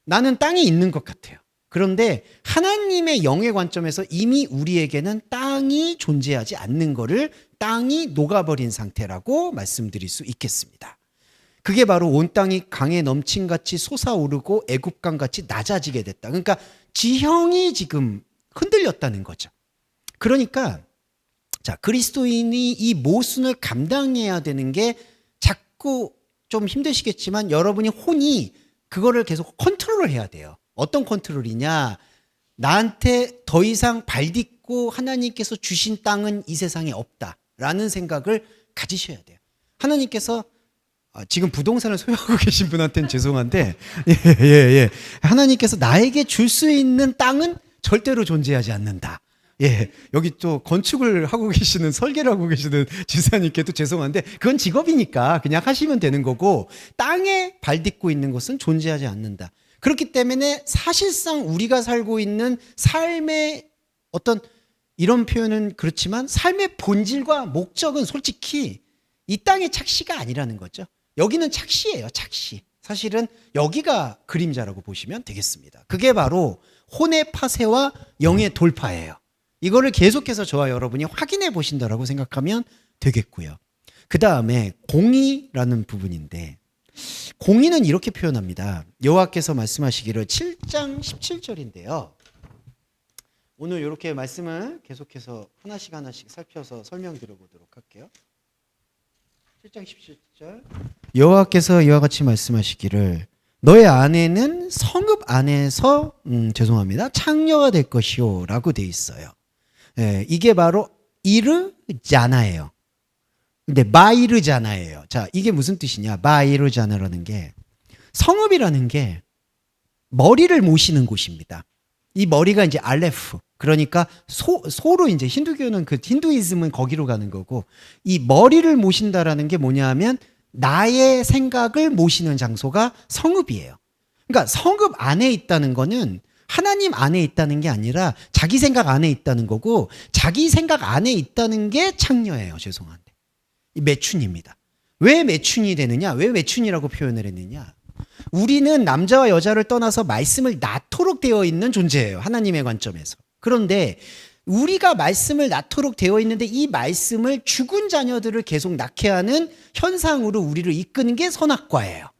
나는 땅이 있는 것 같아요. 그런데 하나님의 영의 관점에서 이미 우리에게는 땅이 존재하지 않는 거를 땅이 녹아버린 상태라고 말씀드릴 수 있겠습니다. 그게 바로 온 땅이 강에 넘친같이 솟아오르고 애굽강같이 낮아지게 됐다. 그러니까 지형이 지금 흔들렸다는 거죠. 그러니까 자, 그리스도인이 이 모순을 감당해야 되는 게 자꾸 좀 힘드시겠지만 여러분이 혼이 그거를 계속 컨트롤을 해야 돼요. 어떤 컨트롤이냐? 나한테 더 이상 발딛고 하나님께서 주신 땅은 이 세상에 없다라는 생각을 가지셔야 돼요. 하나님께서 지금 부동산을 소유하고 계신 분한테는 죄송한데 예. 하나님께서 나에게 줄 수 있는 땅은 절대로 존재하지 않는다. 예, 여기 또 건축을 하고 계시는 설계를 하고 계시는 지사님께도 죄송한데 그건 직업이니까 그냥 하시면 되는 거고 땅에 발딛고 있는 것은 존재하지 않는다. 그렇기 때문에 사실상 우리가 살고 있는 삶의 어떤 이런 표현은 그렇지만 삶의 본질과 목적은 솔직히 이 땅의 착시가 아니라는 거죠. 여기는 착시예요, 착시. 사실은 여기가 그림자라고 보시면 되겠습니다. 그게 바로 혼의 파쇄와 영의 돌파예요. 이거를 계속해서 저와 여러분이 확인해 보신다라고 생각하면 되겠고요. 그 다음에 공의라는 부분인데 공의는 이렇게 표현합니다. 여호와께서 말씀하시기를 7장 17절인데요. 오늘 이렇게 말씀을 계속해서 하나씩 살펴서 설명드려 보도록 할게요. 7장 17절 여호와께서 이와 같이 말씀하시기를 너의 아내는 성읍 안에서 창녀가 될 것이요 라고 돼 있어요. 예, 이게 바로 이르자나예요. 근데 마이르자나예요. 자, 이게 무슨 뜻이냐? 마이르자나라는 게 성읍이라는 게 머리를 모시는 곳입니다. 이 머리가 이제 알레프. 그러니까 소로 이제 힌두교는 그 힌두이즘은 거기로 가는 거고 이 머리를 모신다라는 게 뭐냐 하면 나의 생각을 모시는 장소가 성읍이에요. 그러니까 성읍 안에 있다는 거는 하나님 안에 있다는 게 아니라 자기 생각 안에 있다는 거고 자기 생각 안에 있다는 게 창녀예요. 죄송한데. 매춘입니다. 왜 매춘이 되느냐? 왜 매춘이라고 표현을 했느냐? 우리는 남자와 여자를 떠나서 말씀을 낳도록 되어 있는 존재예요. 하나님의 관점에서. 그런데 우리가 말씀을 낳도록 되어 있는데 이 말씀을 죽은 자녀들을 계속 낳게 하는 현상으로 우리를 이끄는 게 선악과예요.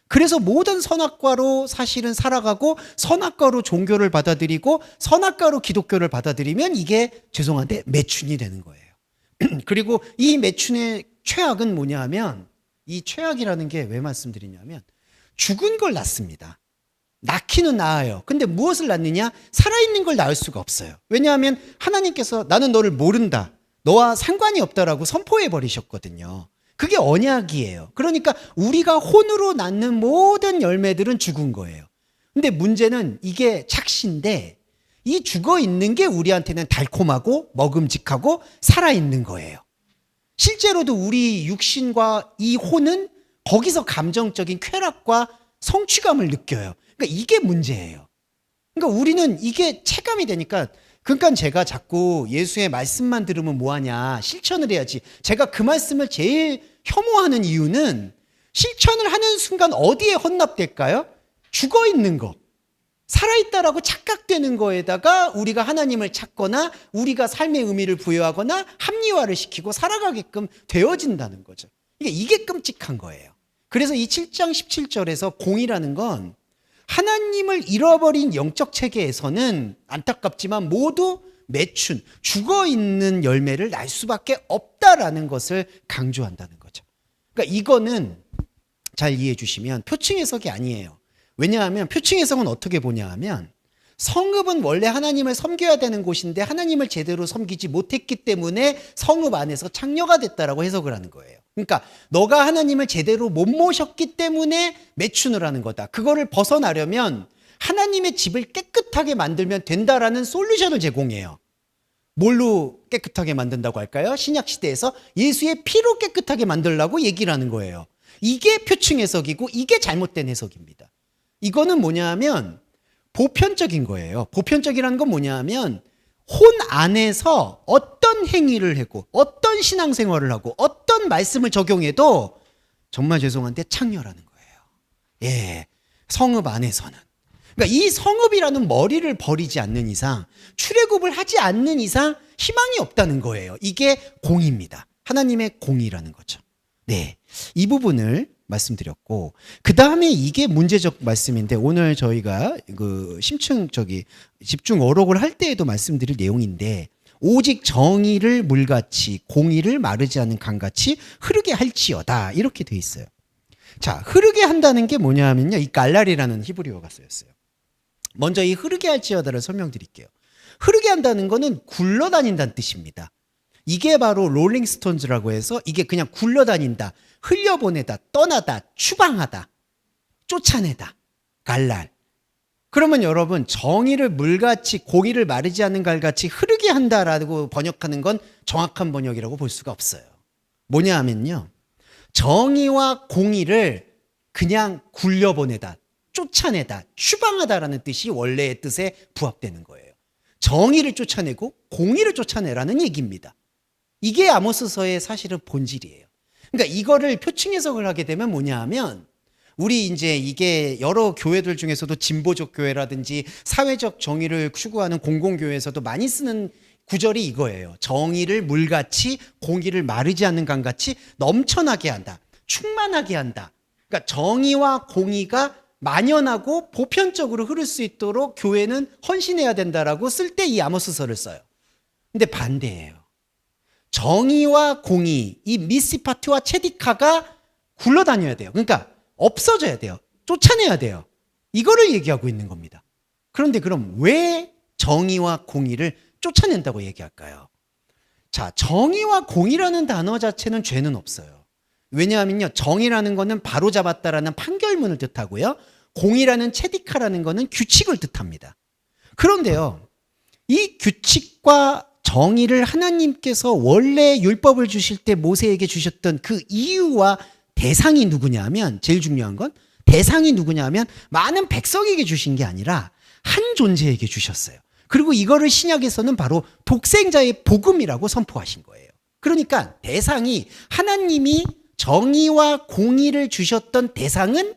그래서 모든 선악과로 사실은 살아가고 선악과로 종교를 받아들이고 선악과로 기독교를 받아들이면 이게 죄송한데 매춘이 되는 거예요. 그리고 이 매춘의 최악은 뭐냐 하면 이 최악이라는 게 왜 말씀드리냐면 죽은 걸 낳습니다. 낳기는 낳아요. 근데 무엇을 낳느냐? 살아있는 걸 낳을 수가 없어요. 왜냐하면 하나님께서 나는 너를 모른다. 너와 상관이 없다라고 선포해 버리셨거든요. 그게 언약이에요. 그러니까 우리가 혼으로 낳는 모든 열매들은 죽은 거예요. 근데 문제는 이게 착시인데 이 죽어 있는 게 우리한테는 달콤하고 먹음직하고 살아있는 거예요. 실제로도 우리 육신과 이 혼은 거기서 감정적인 쾌락과 성취감을 느껴요. 그러니까 이게 문제예요. 그러니까 우리는 이게 체감이 되니까 그러니까 제가 자꾸 예수의 말씀만 들으면 뭐하냐 실천을 해야지. 제가 그 말씀을 제일 혐오하는 이유는 실천을 하는 순간 어디에 헌납될까요? 죽어 있는 거. 살아있다라고 착각되는 거에다가 우리가 하나님을 찾거나 우리가 삶의 의미를 부여하거나 합리화를 시키고 살아가게끔 되어진다는 거죠. 이게 끔찍한 거예요. 그래서 이 7장 17절에서 공의라는 건 하나님을 잃어버린 영적 체계에서는 안타깝지만 모두 매춘, 죽어있는 열매를 날 수밖에 없다라는 것을 강조한다는 거죠. 그러니까 이거는 잘 이해해 주시면 표층 해석이 아니에요. 왜냐하면 표층 해석은 어떻게 보냐 하면 성읍은 원래 하나님을 섬겨야 되는 곳인데 하나님을 제대로 섬기지 못했기 때문에 성읍 안에서 창녀가 됐다라고 해석을 하는 거예요. 그러니까 너가 하나님을 제대로 못 모셨기 때문에 매춘을 하는 거다. 그거를 벗어나려면 하나님의 집을 깨끗하게 만들면 된다라는 솔루션을 제공해요. 뭘로 깨끗하게 만든다고 할까요? 신약 시대에서 예수의 피로 깨끗하게 만들라고 얘기를 하는 거예요. 이게 표층 해석이고 이게 잘못된 해석입니다. 이거는 뭐냐 하면 보편적인 거예요. 보편적이라는 건 뭐냐 하면 혼 안에서 어떤 행위를 하고 어떤 신앙생활을 하고 어떤 말씀을 적용해도 정말 죄송한데 창녀라는 거예요. 예, 성읍 안에서는. 그러니까 이 성읍이라는 머리를 버리지 않는 이상, 출애굽을 하지 않는 이상 희망이 없다는 거예요. 이게 공의입니다. 하나님의 공의라는 거죠. 네, 이 부분을 말씀드렸고, 그 다음에 이게 문제적 말씀인데 오늘 저희가 그 집중 어록을 할 때에도 말씀드릴 내용인데, 오직 정의를 물같이 공의를 마르지 않은 강같이 흐르게 할지어다, 이렇게 돼 있어요. 자, 흐르게 한다는 게 뭐냐 하면요, 이 갈랄이라는 히브리어가 쓰였어요. 먼저 이 흐르게 할지어다를 설명드릴게요. 흐르게 한다는 거는 굴러다닌다는 뜻입니다. 이게 바로 롤링스톤즈라고 해서 이게 그냥 굴러다닌다, 흘려보내다, 떠나다, 추방하다, 쫓아내다, 갈랄. 그러면 여러분, 정의를 물같이 공의를 마르지 않는 갈같이 흐르게 한다라고 번역하는 건 정확한 번역이라고 볼 수가 없어요. 뭐냐 하면요, 정의와 공의를 그냥 굴려보내다, 쫓아내다, 추방하다라는 뜻이 원래의 뜻에 부합되는 거예요. 정의를 쫓아내고 공의를 쫓아내라는 얘기입니다. 이게 아모스서의 사실은 본질이에요. 그러니까 이거를 표층 해석을 하게 되면 뭐냐 하면, 우리 이제 이게 여러 교회들 중에서도 진보적 교회라든지 사회적 정의를 추구하는 공공교회에서도 많이 쓰는 구절이 이거예요. 정의를 물같이 공의를 마르지 않는 강같이 넘쳐나게 한다, 충만하게 한다. 그러니까 정의와 공의가 만연하고 보편적으로 흐를 수 있도록 교회는 헌신해야 된다라고 쓸 때 이 아모스서를 써요. 근데 반대예요. 정의와 공의, 이 미시파트와 체디카가 굴러다녀야 돼요. 그러니까 없어져야 돼요. 쫓아내야 돼요. 이거를 얘기하고 있는 겁니다. 그런데 그럼 왜 정의와 공의를 쫓아낸다고 얘기할까요? 자, 정의와 공의라는 단어 자체는 죄는 없어요. 왜냐하면요, 정의라는 거는 바로잡았다라는 판결문을 뜻하고요, 공의라는 체디카라는 거는 규칙을 뜻합니다. 그런데요, 이 규칙과 정의를 하나님께서 원래 율법을 주실 때 모세에게 주셨던 그 이유와 대상이 누구냐면, 제일 중요한 건 대상이 누구냐면 많은 백성에게 주신 게 아니라 한 존재에게 주셨어요. 그리고 이거를 신약에서는 바로 독생자의 복음이라고 선포하신 거예요. 그러니까 대상이, 하나님이 정의와 공의를 주셨던 대상은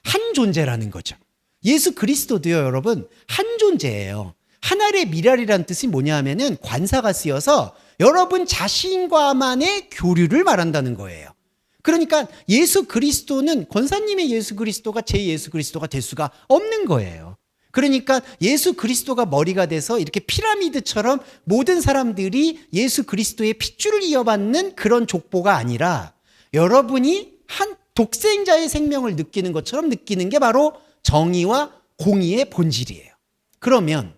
한 존재라는 거죠. 예수 그리스도도요, 여러분, 한 존재예요. 하늘의 미랄이라는 뜻이 뭐냐 하면은 관사가 쓰여서 여러분 자신과만의 교류를 말한다는 거예요. 그러니까 예수 그리스도는, 권사님의 예수 그리스도가 제 예수 그리스도가 될 수가 없는 거예요. 그러니까 예수 그리스도가 머리가 돼서 이렇게 피라미드처럼 모든 사람들이 예수 그리스도의 핏줄을 이어받는 그런 족보가 아니라, 여러분이 한 독생자의 생명을 느끼는 것처럼 느끼는 게 바로 정의와 공의의 본질이에요. 그러면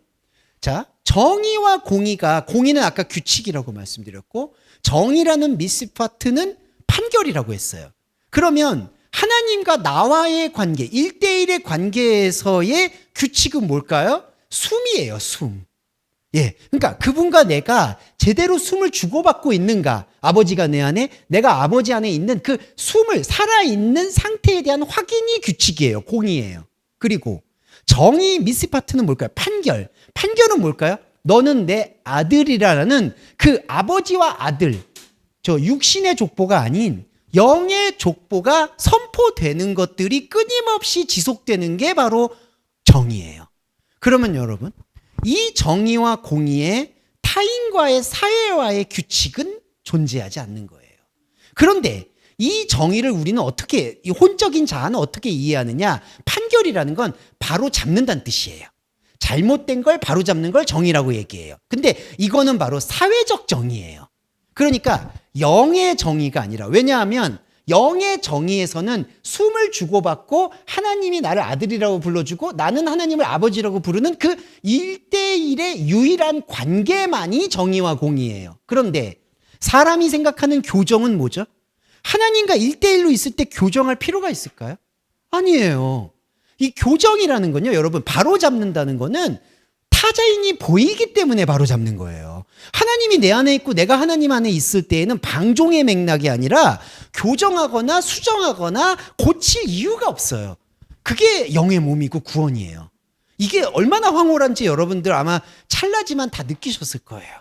자, 정의와 공의가, 공의는 아까 규칙이라고 말씀드렸고 정의라는 미스파트는 판결이라고 했어요. 그러면 하나님과 나와의 관계, 1대1의 관계에서의 규칙은 뭘까요? 숨이에요, 숨. 예, 그러니까 그분과 내가 제대로 숨을 주고받고 있는가, 아버지가 내 안에, 내가 아버지 안에 있는 그 숨을, 살아있는 상태에 대한 확인이 규칙이에요, 공의예요. 그리고 정의 미스파트는 뭘까요? 판결. 판결은 뭘까요? 너는 내 아들이라는 그 아버지와 아들, 저 육신의 족보가 아닌 영의 족보가 선포되는 것들이 끊임없이 지속되는 게 바로 정의예요. 그러면 여러분, 이 정의와 공의의 타인과의 사회와의 규칙은 존재하지 않는 거예요. 그런데 이 정의를 우리는 어떻게, 이 혼적인 자아는 어떻게 이해하느냐? 판결이라는 건 바로 잡는다는 뜻이에요. 잘못된 걸 바로 잡는 걸 정의라고 얘기해요. 근데 이거는 바로 사회적 정의예요. 그러니까 영의 정의가 아니라, 왜냐하면 영의 정의에서는 숨을 주고받고 하나님이 나를 아들이라고 불러주고 나는 하나님을 아버지라고 부르는 그 1대1의 유일한 관계만이 정의와 공의예요. 그런데 사람이 생각하는 교정은 뭐죠? 하나님과 1대1로 있을 때 교정할 필요가 있을까요? 아니에요. 이 교정이라는 건요, 여러분, 바로 잡는다는 거는 타자인이 보이기 때문에 바로 잡는 거예요. 하나님이 내 안에 있고 내가 하나님 안에 있을 때에는 방종의 맥락이 아니라 교정하거나 수정하거나 고칠 이유가 없어요. 그게 영의 몸이고 구원이에요. 이게 얼마나 황홀한지 여러분들 아마 찰나지만 다 느끼셨을 거예요.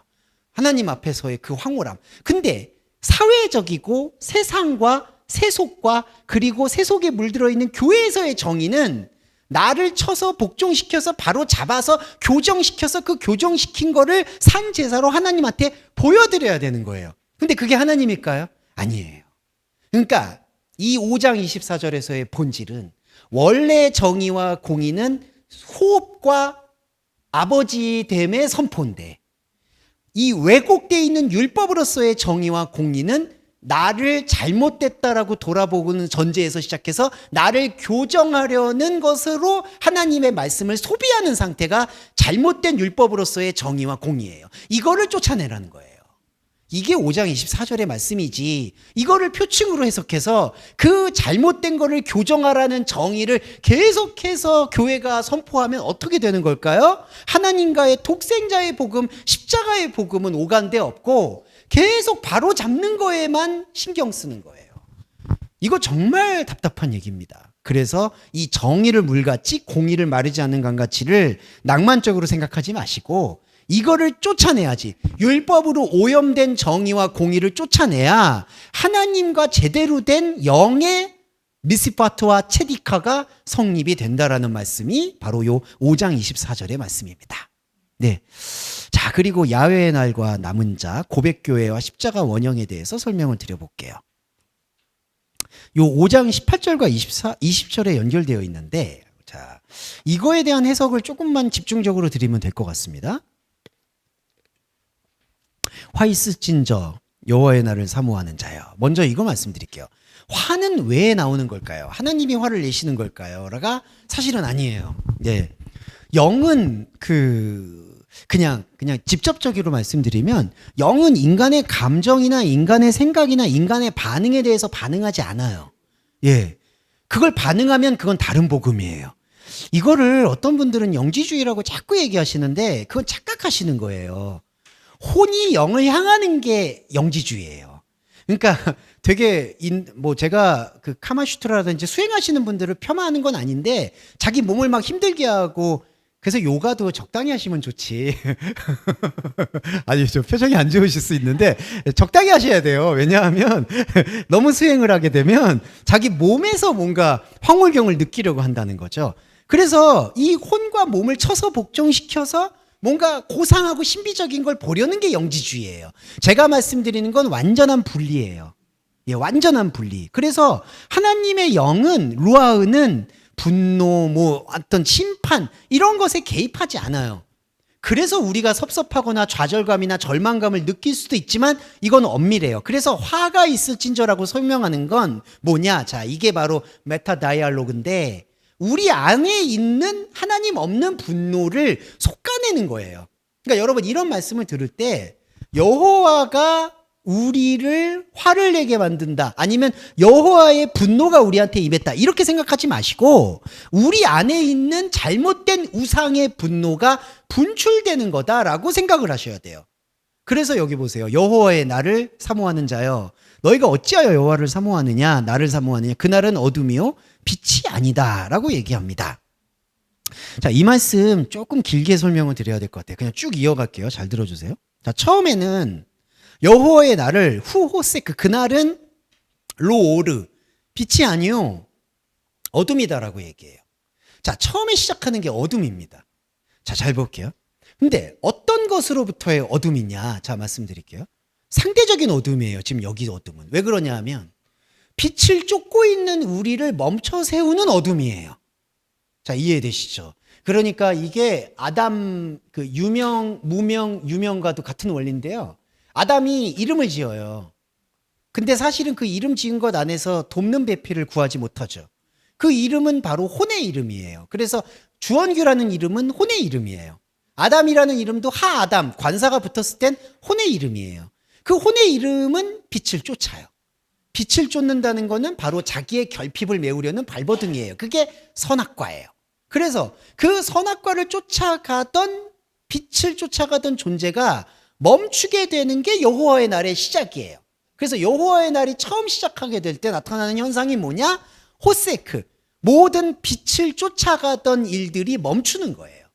하나님 앞에서의 그 황홀함. 근데 사회적이고 세상과 세속과 그리고 세속에 물들어 있는 교회에서의 정의는 나를 쳐서 복종시켜서 바로 잡아서 교정시켜서 그 교정시킨 거를 산 제사로 하나님한테 보여드려야 되는 거예요. 근데 그게 하나님일까요? 아니에요. 그러니까 이 5장 24절에서의 본질은 원래 정의와 공의는 호흡과 아버지됨의 선포인데 이 왜곡되어 있는 율법으로서의 정의와 공의는 나를 잘못됐다라고 돌아보는 전제에서 시작해서 나를 교정하려는 것으로 하나님의 말씀을 소비하는 상태가 잘못된 율법으로서의 정의와 공의예요. 이거를 쫓아내라는 거예요. 이게 5장 24절의 말씀이지 이거를 표층으로 해석해서 그 잘못된 거를 교정하라는 정의를 계속해서 교회가 선포하면 어떻게 되는 걸까요? 하나님과의 독생자의 복음, 십자가의 복음은 오간데 없고 계속 바로 잡는 거에만 신경 쓰는 거예요. 이거 정말 답답한 얘기입니다. 그래서 이 정의를 물같이 공의를 마르지 않는 강같이를 낭만적으로 생각하지 마시고 이거를 쫓아내야지. 율법으로 오염된 정의와 공의를 쫓아내야 하나님과 제대로 된 영의 미스파트와 체디카가 성립이 된다라는 말씀이 바로 요 5장 24절의 말씀입니다. 네. 자, 그리고 야훼의 날과 남은 자, 고백교회와 십자가 원형에 대해서 설명을 드려볼게요. 요 5장 18절과 20절에 연결되어 있는데, 자, 이거에 대한 해석을 조금만 집중적으로 드리면 될 것 같습니다. 화 있으신 저 여호와의 날을 사모하는 자여. 먼저 이거 말씀드릴게요. 화는 왜 나오는 걸까요? 하나님이 화를 내시는 걸까요? 라가 사실은 아니에요. 네. 영은 그냥 직접적으로 말씀드리면 영은 인간의 감정이나 인간의 생각이나 인간의 반응에 대해서 반응하지 않아요. 예. 그걸 반응하면 그건 다른 복음이에요. 이거를 어떤 분들은 영지주의라고 자꾸 얘기하시는데 그건 착각하시는 거예요. 혼이 영을 향하는 게 영지주의예요. 그러니까 되게 제가 그 카마슈트라든지 수행하시는 분들을 폄하하는 건 아닌데 자기 몸을 막 힘들게 하고 그래서 요가도 적당히 하시면 좋지. 아니, 좀 표정이 안 좋으실 수 있는데 적당히 하셔야 돼요. 왜냐하면 너무 수행을 하게 되면 자기 몸에서 뭔가 황홀경을 느끼려고 한다는 거죠. 그래서 이 혼과 몸을 쳐서 복종시켜서 뭔가 고상하고 신비적인 걸 보려는 게 영지주의예요. 제가 말씀드리는 건 완전한 분리예요. 예, 완전한 분리. 그래서 하나님의 영은 루아흐는 분노, 어떤 심판 이런 것에 개입하지 않아요. 그래서 우리가 섭섭하거나 좌절감이나 절망감을 느낄 수도 있지만 이건 엄밀해요. 그래서 화가 있을진저라고 설명하는 건 뭐냐? 자, 이게 바로 메타 다이알로그인데 우리 안에 있는 하나님 없는 분노를 솎아내는 거예요. 그러니까 여러분 이런 말씀을 들을 때 여호와가 우리를 화를 내게 만든다. 아니면 여호와의 분노가 우리한테 임했다. 이렇게 생각하지 마시고 우리 안에 있는 잘못된 우상의 분노가 분출되는 거다라고 생각을 하셔야 돼요. 그래서 여기 보세요. 여호와의 날을 사모하는 자여. 너희가 어찌하여 여호와를 사모하느냐? 나를 사모하느냐? 그날은 어둠이요 빛이 아니다. 라고 얘기합니다. 자, 이 말씀 조금 길게 설명을 드려야 될 것 같아요. 그냥 쭉 이어갈게요. 잘 들어주세요. 자, 처음에는 여호와의 날을 후호세크 그날은 로오르 빛이 아니요 어둠이다라고 얘기해요. 자, 처음에 시작하는 게 어둠입니다. 자, 잘 볼게요. 근데 어떤 것으로부터의 어둠이냐? 자, 말씀드릴게요. 상대적인 어둠이에요. 지금 여기 어둠은. 왜 그러냐 하면 빛을 쫓고 있는 우리를 멈춰 세우는 어둠이에요. 자, 이해되시죠? 그러니까 이게 아담 그 유명, 무명, 유명과도 같은 원리인데요. 아담이 이름을 지어요. 근데 사실은 그 이름 지은 것 안에서 돕는 배필을 구하지 못하죠. 그 이름은 바로 혼의 이름이에요. 그래서 주원규라는 이름은 혼의 이름이에요. 아담이라는 이름도 하아담, 관사가 붙었을 땐 혼의 이름이에요. 그 혼의 이름은 빛을 쫓아요. 빛을 쫓는다는 거는 바로 자기의 결핍을 메우려는 발버둥이에요. 그게 선악과예요. 그래서 그 선악과를 쫓아가던 빛을 쫓아가던 존재가 멈추게 되는 게 여호와의 날의 시작이에요. 그래서 여호와의 날이 처음 시작하게 될 때 나타나는 현상이 뭐냐? 호세크. 모든 빛을 쫓아가던 일들이 멈추는 거예요.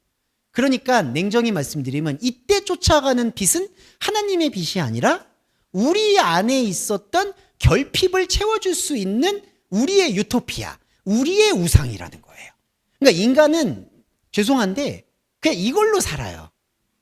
그러니까 냉정히 말씀드리면 이때 쫓아가는 빛은 하나님의 빛이 아니라 우리 안에 있었던 결핍을 채워줄 수 있는 우리의 유토피아, 우리의 우상이라는 거예요. 그러니까 인간은 죄송한데 그냥 이걸로 살아요.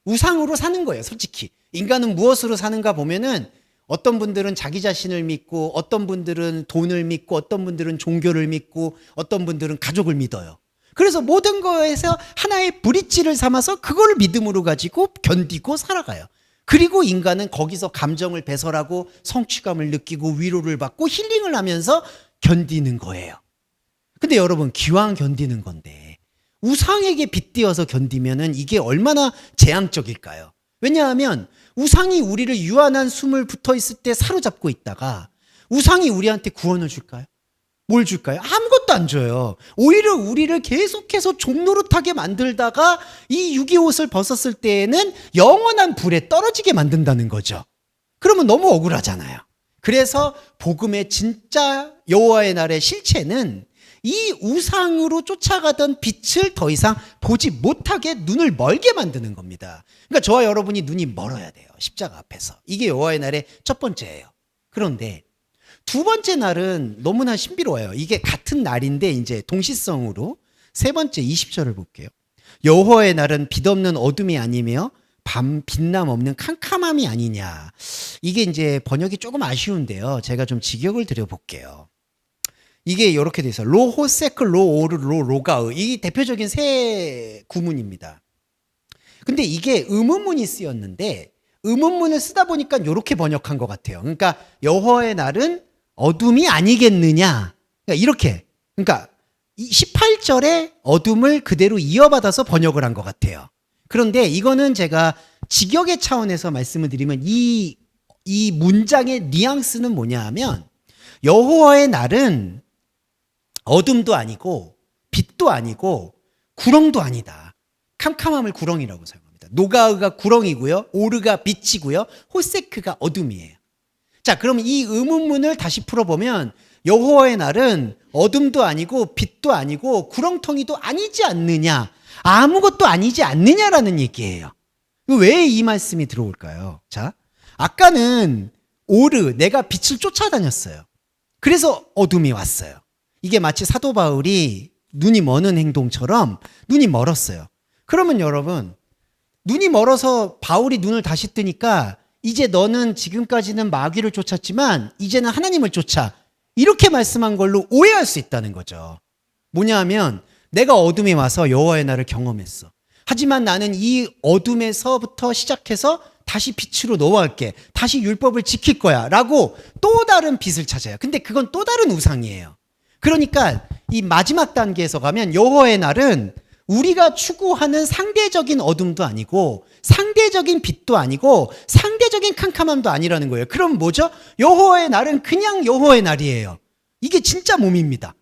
우상으로 사는 거예요, 솔직히. 인간은 무엇으로 사는가 보면은 어떤 분들은 자기 자신을 믿고 어떤 분들은 돈을 믿고 어떤 분들은 종교를 믿고 어떤 분들은 가족을 믿어요. 그래서 모든 거에서 하나의 브릿지를 삼아서 그걸 믿음으로 가지고 견디고 살아가요. 그리고 인간은 거기서 감정을 배설하고 성취감을 느끼고 위로를 받고 힐링을 하면서 견디는 거예요. 근데 여러분, 기왕 견디는 건데 우상에게 빗대어서 견디면은 이게 얼마나 재앙적일까요? 왜냐하면 우상이 우리를 유한한 숨을 붙어 있을 때 사로잡고 있다가 우상이 우리한테 구원을 줄까요? 뭘 줄까요? 아무것도 안 줘요. 오히려 우리를 계속해서 종노릇하게 만들다가 이 유기 옷을 벗었을 때에는 영원한 불에 떨어지게 만든다는 거죠. 그러면 너무 억울하잖아요. 그래서 복음의 진짜 여호와의 날의 실체는 이 우상으로 쫓아가던 빛을 더 이상 보지 못하게 눈을 멀게 만드는 겁니다. 그러니까 저와 여러분이 눈이 멀어야 돼요. 십자가 앞에서. 이게 여호와의 날의 첫 번째예요. 그런데 두 번째 날은 너무나 신비로워요. 이게 같은 날인데 이제 동시성으로 세 번째 20절을 볼게요. 여호와의 날은 빛 없는 어둠이 아니며 밤 빛남 없는 캄캄함이 아니냐. 이게 이제 번역이 조금 아쉬운데요. 제가 좀 직역을 드려볼게요. 이게 이렇게 돼 있어요. 로호세크 로오르 로로가으. 이 대표적인 세 구문입니다. 근데 이게 의문문이 쓰였는데 의문문을 쓰다 보니까 이렇게 번역한 것 같아요. 그러니까 여호와의 날은 어둠이 아니겠느냐. 그러니까 이렇게. 그러니까 18절에 어둠을 그대로 이어받아서 번역을 한 것 같아요. 그런데 이거는 제가 직역의 차원에서 말씀을 드리면 이 문장의 뉘앙스는 뭐냐 하면 여호와의 날은 어둠도 아니고 빛도 아니고 구렁도 아니다. 캄캄함을 구렁이라고 사용합니다. 노가으가 구렁이고요. 오르가 빛이고요. 호세크가 어둠이에요. 자, 그러면 이 의문문을 다시 풀어보면 여호와의 날은 어둠도 아니고 빛도 아니고 구렁텅이도 아니지 않느냐. 아무것도 아니지 않느냐라는 얘기예요. 왜 이 말씀이 들어올까요? 자, 아까는 오르, 내가 빛을 쫓아다녔어요. 그래서 어둠이 왔어요. 이게 마치 사도 바울이 눈이 머는 행동처럼 눈이 멀었어요. 그러면 여러분, 눈이 멀어서 바울이 눈을 다시 뜨니까 이제 너는 지금까지는 마귀를 쫓았지만 이제는 하나님을 쫓아. 이렇게 말씀한 걸로 오해할 수 있다는 거죠. 뭐냐 하면 내가 어둠에 와서 여호와의 날을 경험했어. 하지만 나는 이 어둠에서부터 시작해서 다시 빛으로 넘어갈게. 다시 율법을 지킬 거야. 라고 또 다른 빛을 찾아요. 근데 그건 또 다른 우상이에요. 그러니까 이 마지막 단계에서 가면 여호와의 날은 우리가 추구하는 상대적인 어둠도 아니고 상대적인 빛도 아니고 상대적인 캄캄함도 아니라는 거예요. 그럼 뭐죠? 여호와의 날은 그냥 여호와의 날이에요. 이게 진짜 몸입니다.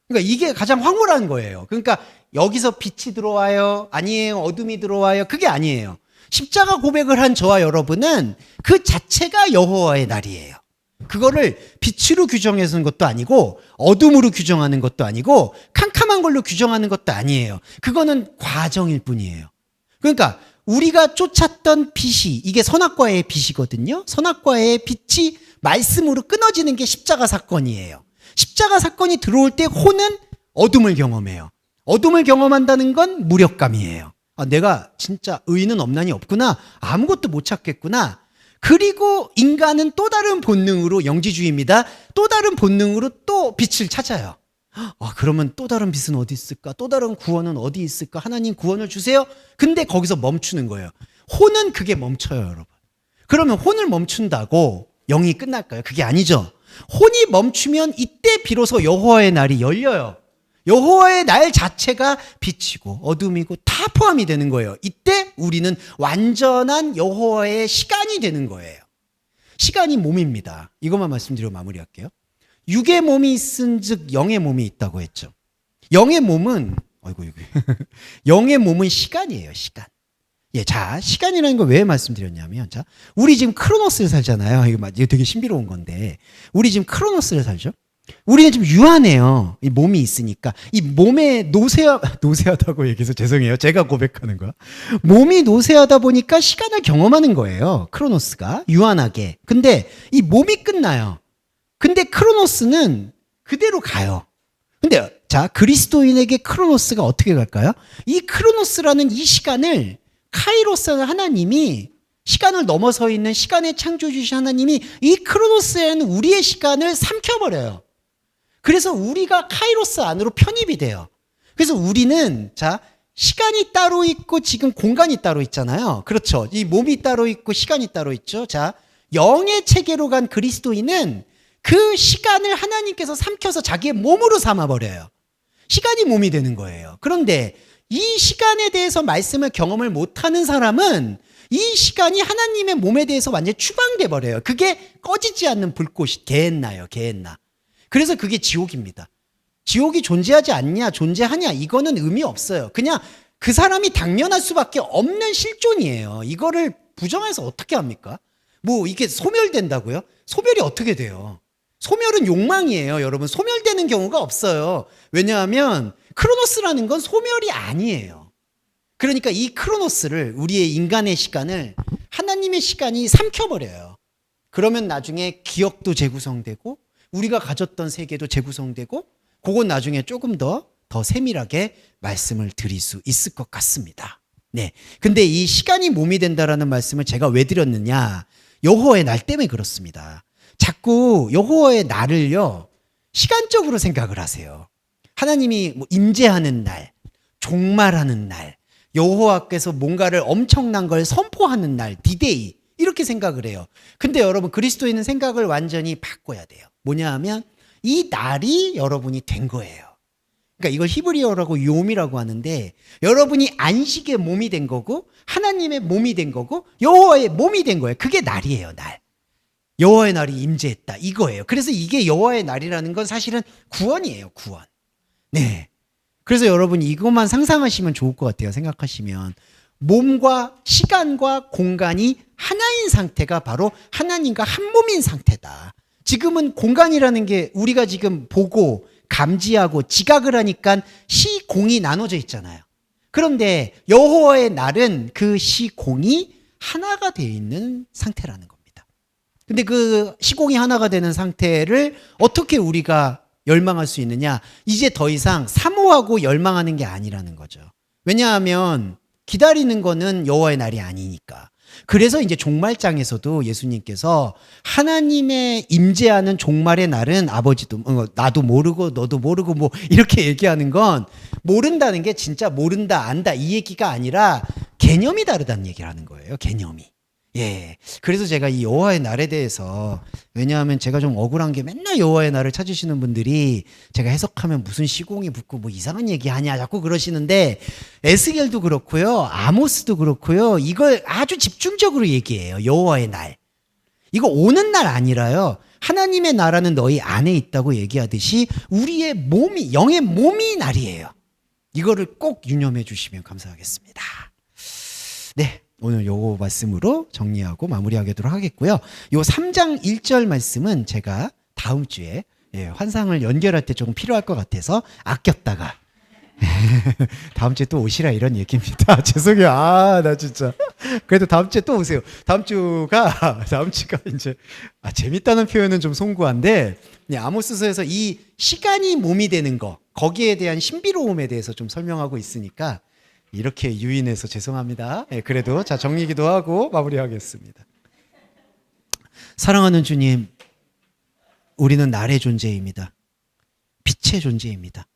그러니까 이게 가장 황홀한 거예요. 그러니까 여기서 빛이 들어와요? 아니에요. 어둠이 들어와요? 그게 아니에요. 십자가 고백을 한 저와 여러분은 그 자체가 여호와의 날이에요. 그거를 빛으로 규정하는 것도 아니고 어둠으로 규정하는 것도 아니고 캄캄한 걸로 규정하는 것도 아니에요. 그거는 과정일 뿐이에요. 그러니까 우리가 쫓았던 빛이 이게 선악과의 빛이거든요. 선악과의 빛이 말씀으로 끊어지는 게 십자가 사건이에요. 십자가 사건이 들어올 때 혼은 어둠을 경험해요. 어둠을 경험한다는 건 무력감이에요. 아, 내가 진짜 의는 없나니 없구나. 아무것도 못 찾겠구나. 그리고 인간은 또 다른 본능으로 영지주의입니다. 또 다른 본능으로 또 빛을 찾아요. 아, 그러면 또 다른 빛은 어디 있을까? 또 다른 구원은 어디 있을까? 하나님 구원을 주세요. 근데 거기서 멈추는 거예요. 혼은 그게 멈춰요, 여러분. 그러면 혼을 멈춘다고 영이 끝날까요? 그게 아니죠. 혼이 멈추면 이때 비로소 여호와의 날이 열려요. 여호와의 날 자체가 빛이고 어둠이고 다 포함이 되는 거예요. 이때 우리는 완전한 여호와의 시간이 되는 거예요. 시간이 몸입니다. 이것만 말씀드리고 마무리할게요. 육의 몸이 있은즉 영의 몸이 있다고 했죠. 영의 몸은 영의 몸은 시간이에요. 시간. 예, 자, 시간이라는 걸 왜 말씀드렸냐면, 자, 우리 지금 크로노스를 살잖아요. 이거 되게 신비로운 건데, 우리 지금 크로노스를 살죠. 우리는 지금 유한해요. 이 몸이 있으니까. 이 몸에 노쇠하다고 얘기해서 죄송해요. 제가 고백하는 거야. 몸이 노쇠하다 보니까 시간을 경험하는 거예요. 크로노스가. 유한하게. 근데 이 몸이 끝나요. 근데 크로노스는 그대로 가요. 근데 자, 그리스도인에게 크로노스가 어떻게 갈까요? 이 크로노스라는 이 시간을 카이로스는 하나님이 시간을 넘어서 있는 시간의 창조주신 하나님이 이 크로노스에는 우리의 시간을 삼켜버려요. 그래서 우리가 카이로스 안으로 편입이 돼요. 그래서 우리는 자, 시간이 따로 있고 지금 공간이 따로 있잖아요. 그렇죠. 이 몸이 따로 있고 시간이 따로 있죠. 자, 영의 체계로 간 그리스도인은 그 시간을 하나님께서 삼켜서 자기의 몸으로 삼아버려요. 시간이 몸이 되는 거예요. 그런데 이 시간에 대해서 말씀을 경험을 못하는 사람은 이 시간이 하나님의 몸에 대해서 완전히 추방돼 버려요. 그게 꺼지지 않는 불꽃이 게헨나요. 게헨나. 그래서 그게 지옥입니다. 지옥이 존재하지 않냐 존재하냐 이거는 의미 없어요. 그냥 그 사람이 당면할 수밖에 없는 실존이에요. 이거를 부정해서 어떻게 합니까? 뭐 이게 소멸된다고요? 소멸이 어떻게 돼요? 소멸은 욕망이에요. 여러분, 소멸되는 경우가 없어요. 왜냐하면 크로노스라는 건 소멸이 아니에요. 그러니까 이 크로노스를, 우리의 인간의 시간을 하나님의 시간이 삼켜버려요. 그러면 나중에 기억도 재구성되고 우리가 가졌던 세계도 재구성되고 그건 나중에 조금 더 세밀하게 말씀을 드릴 수 있을 것 같습니다. 네. 근데 이 시간이 몸이 된다라는 말씀을 제가 왜 드렸느냐? 여호와의 날 때문에 그렇습니다. 자꾸 여호와의 날을요, 시간적으로 생각을 하세요. 하나님이 뭐 임재하는 날, 종말하는 날, 여호와께서 뭔가를 엄청난 걸 선포하는 날, 디데이 이렇게 생각을 해요. 근데 여러분, 그리스도인은 생각을 완전히 바꿔야 돼요. 뭐냐 하면 이 날이 여러분이 된 거예요. 그러니까 이걸 히브리어라고 요미라고 하는데, 여러분이 안식의 몸이 된 거고 하나님의 몸이 된 거고 여호와의 몸이 된 거예요. 그게 날이에요. 날. 여호와의 날이 임재했다 이거예요. 그래서 이게 여호와의 날이라는 건 사실은 구원이에요. 구원. 네. 그래서 여러분 이것만 상상하시면 좋을 것 같아요. 생각하시면 몸과 시간과 공간이 하나인 상태가 바로 하나님과 한 몸인 상태다. 지금은 공간이라는 게 우리가 지금 보고 감지하고 지각을 하니까 시공이 나눠져 있잖아요. 그런데 여호와의 날은 그 시공이 하나가 되어 있는 상태라는 겁니다. 근데 그 시공이 하나가 되는 상태를 어떻게 우리가 열망할 수 있느냐? 이제 더 이상 사모하고 열망하는 게 아니라는 거죠. 왜냐하면 기다리는 거는 여호와의 날이 아니니까. 그래서 이제 종말장에서도 예수님께서 하나님의 임재하는 종말의 날은 아버지도 나도 모르고 너도 모르고 뭐 이렇게 얘기하는 건, 모른다는 게 진짜 모른다 안다 이 얘기가 아니라 개념이 다르다는 얘기를 하는 거예요. 개념이. 예. 그래서 제가 이 여호와의 날에 대해서, 왜냐하면 제가 좀 억울한 게 맨날 여호와의 날을 찾으시는 분들이 제가 해석하면 무슨 시공이 붙고 뭐 이상한 얘기 하냐 자꾸 그러시는데, 에스겔도 그렇고요, 아모스도 그렇고요, 이걸 아주 집중적으로 얘기해요. 여호와의 날. 이거 오는 날 아니라요, 하나님의 나라는 너희 안에 있다고 얘기하듯이 우리의 몸이, 영의 몸이 날이에요. 이거를 꼭 유념해 주시면 감사하겠습니다. 네. 오늘 요거 말씀으로 정리하고 마무리하도록 하겠고요. 요 3장 1절 말씀은 제가 다음 주에 환상을 연결할 때 조금 필요할 것 같아서 아꼈다가 다음 주에 또 오시라 이런 얘기입니다. 죄송해요. 나 진짜. 그래도 다음 주에 또 오세요. 다음 주가 이제 재밌다는 표현은 좀 송구한데, 아모스서에서 이 시간이 몸이 되는 거, 거기에 대한 신비로움에 대해서 좀 설명하고 있으니까 이렇게 유인해서 죄송합니다. 그래도 자, 정리기도 하고 마무리하겠습니다. 사랑하는 주님, 우리는 날의 존재입니다. 빛의 존재입니다.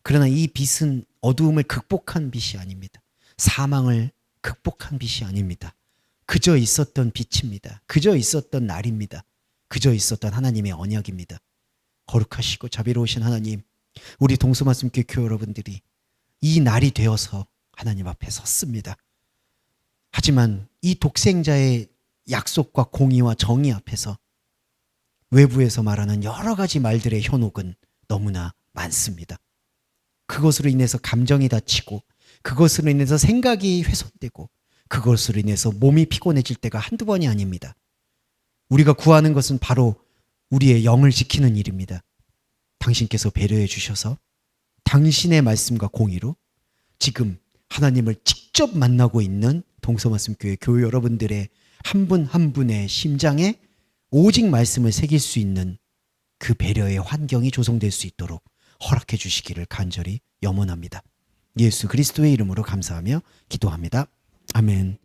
그러나 이 빛은 어두움을 극복한 빛이 아닙니다. 사망을 극복한 빛이 아닙니다. 그저 있었던 빛입니다. 그저 있었던 날입니다. 그저 있었던 하나님의 언약입니다. 거룩하시고 자비로우신 하나님, 우리 동서말씀교회 교회 여러분들이 이 날이 되어서 하나님 앞에 섰습니다. 하지만 이 독생자의 약속과 공의와 정의 앞에서 외부에서 말하는 여러 가지 말들의 현혹은 너무나 많습니다. 그것으로 인해서 감정이 다치고, 그것으로 인해서 생각이 훼손되고, 그것으로 인해서 몸이 피곤해질 때가 한두 번이 아닙니다. 우리가 구하는 것은 바로 우리의 영을 지키는 일입니다. 당신께서 배려해 주셔서 당신의 말씀과 공의로 지금 하나님을 직접 만나고 있는 동서말씀교회 교회 여러분들의 한 분 한 분의 심장에 오직 말씀을 새길 수 있는 그 배려의 환경이 조성될 수 있도록 허락해 주시기를 간절히 염원합니다. 예수 그리스도의 이름으로 감사하며 기도합니다. 아멘.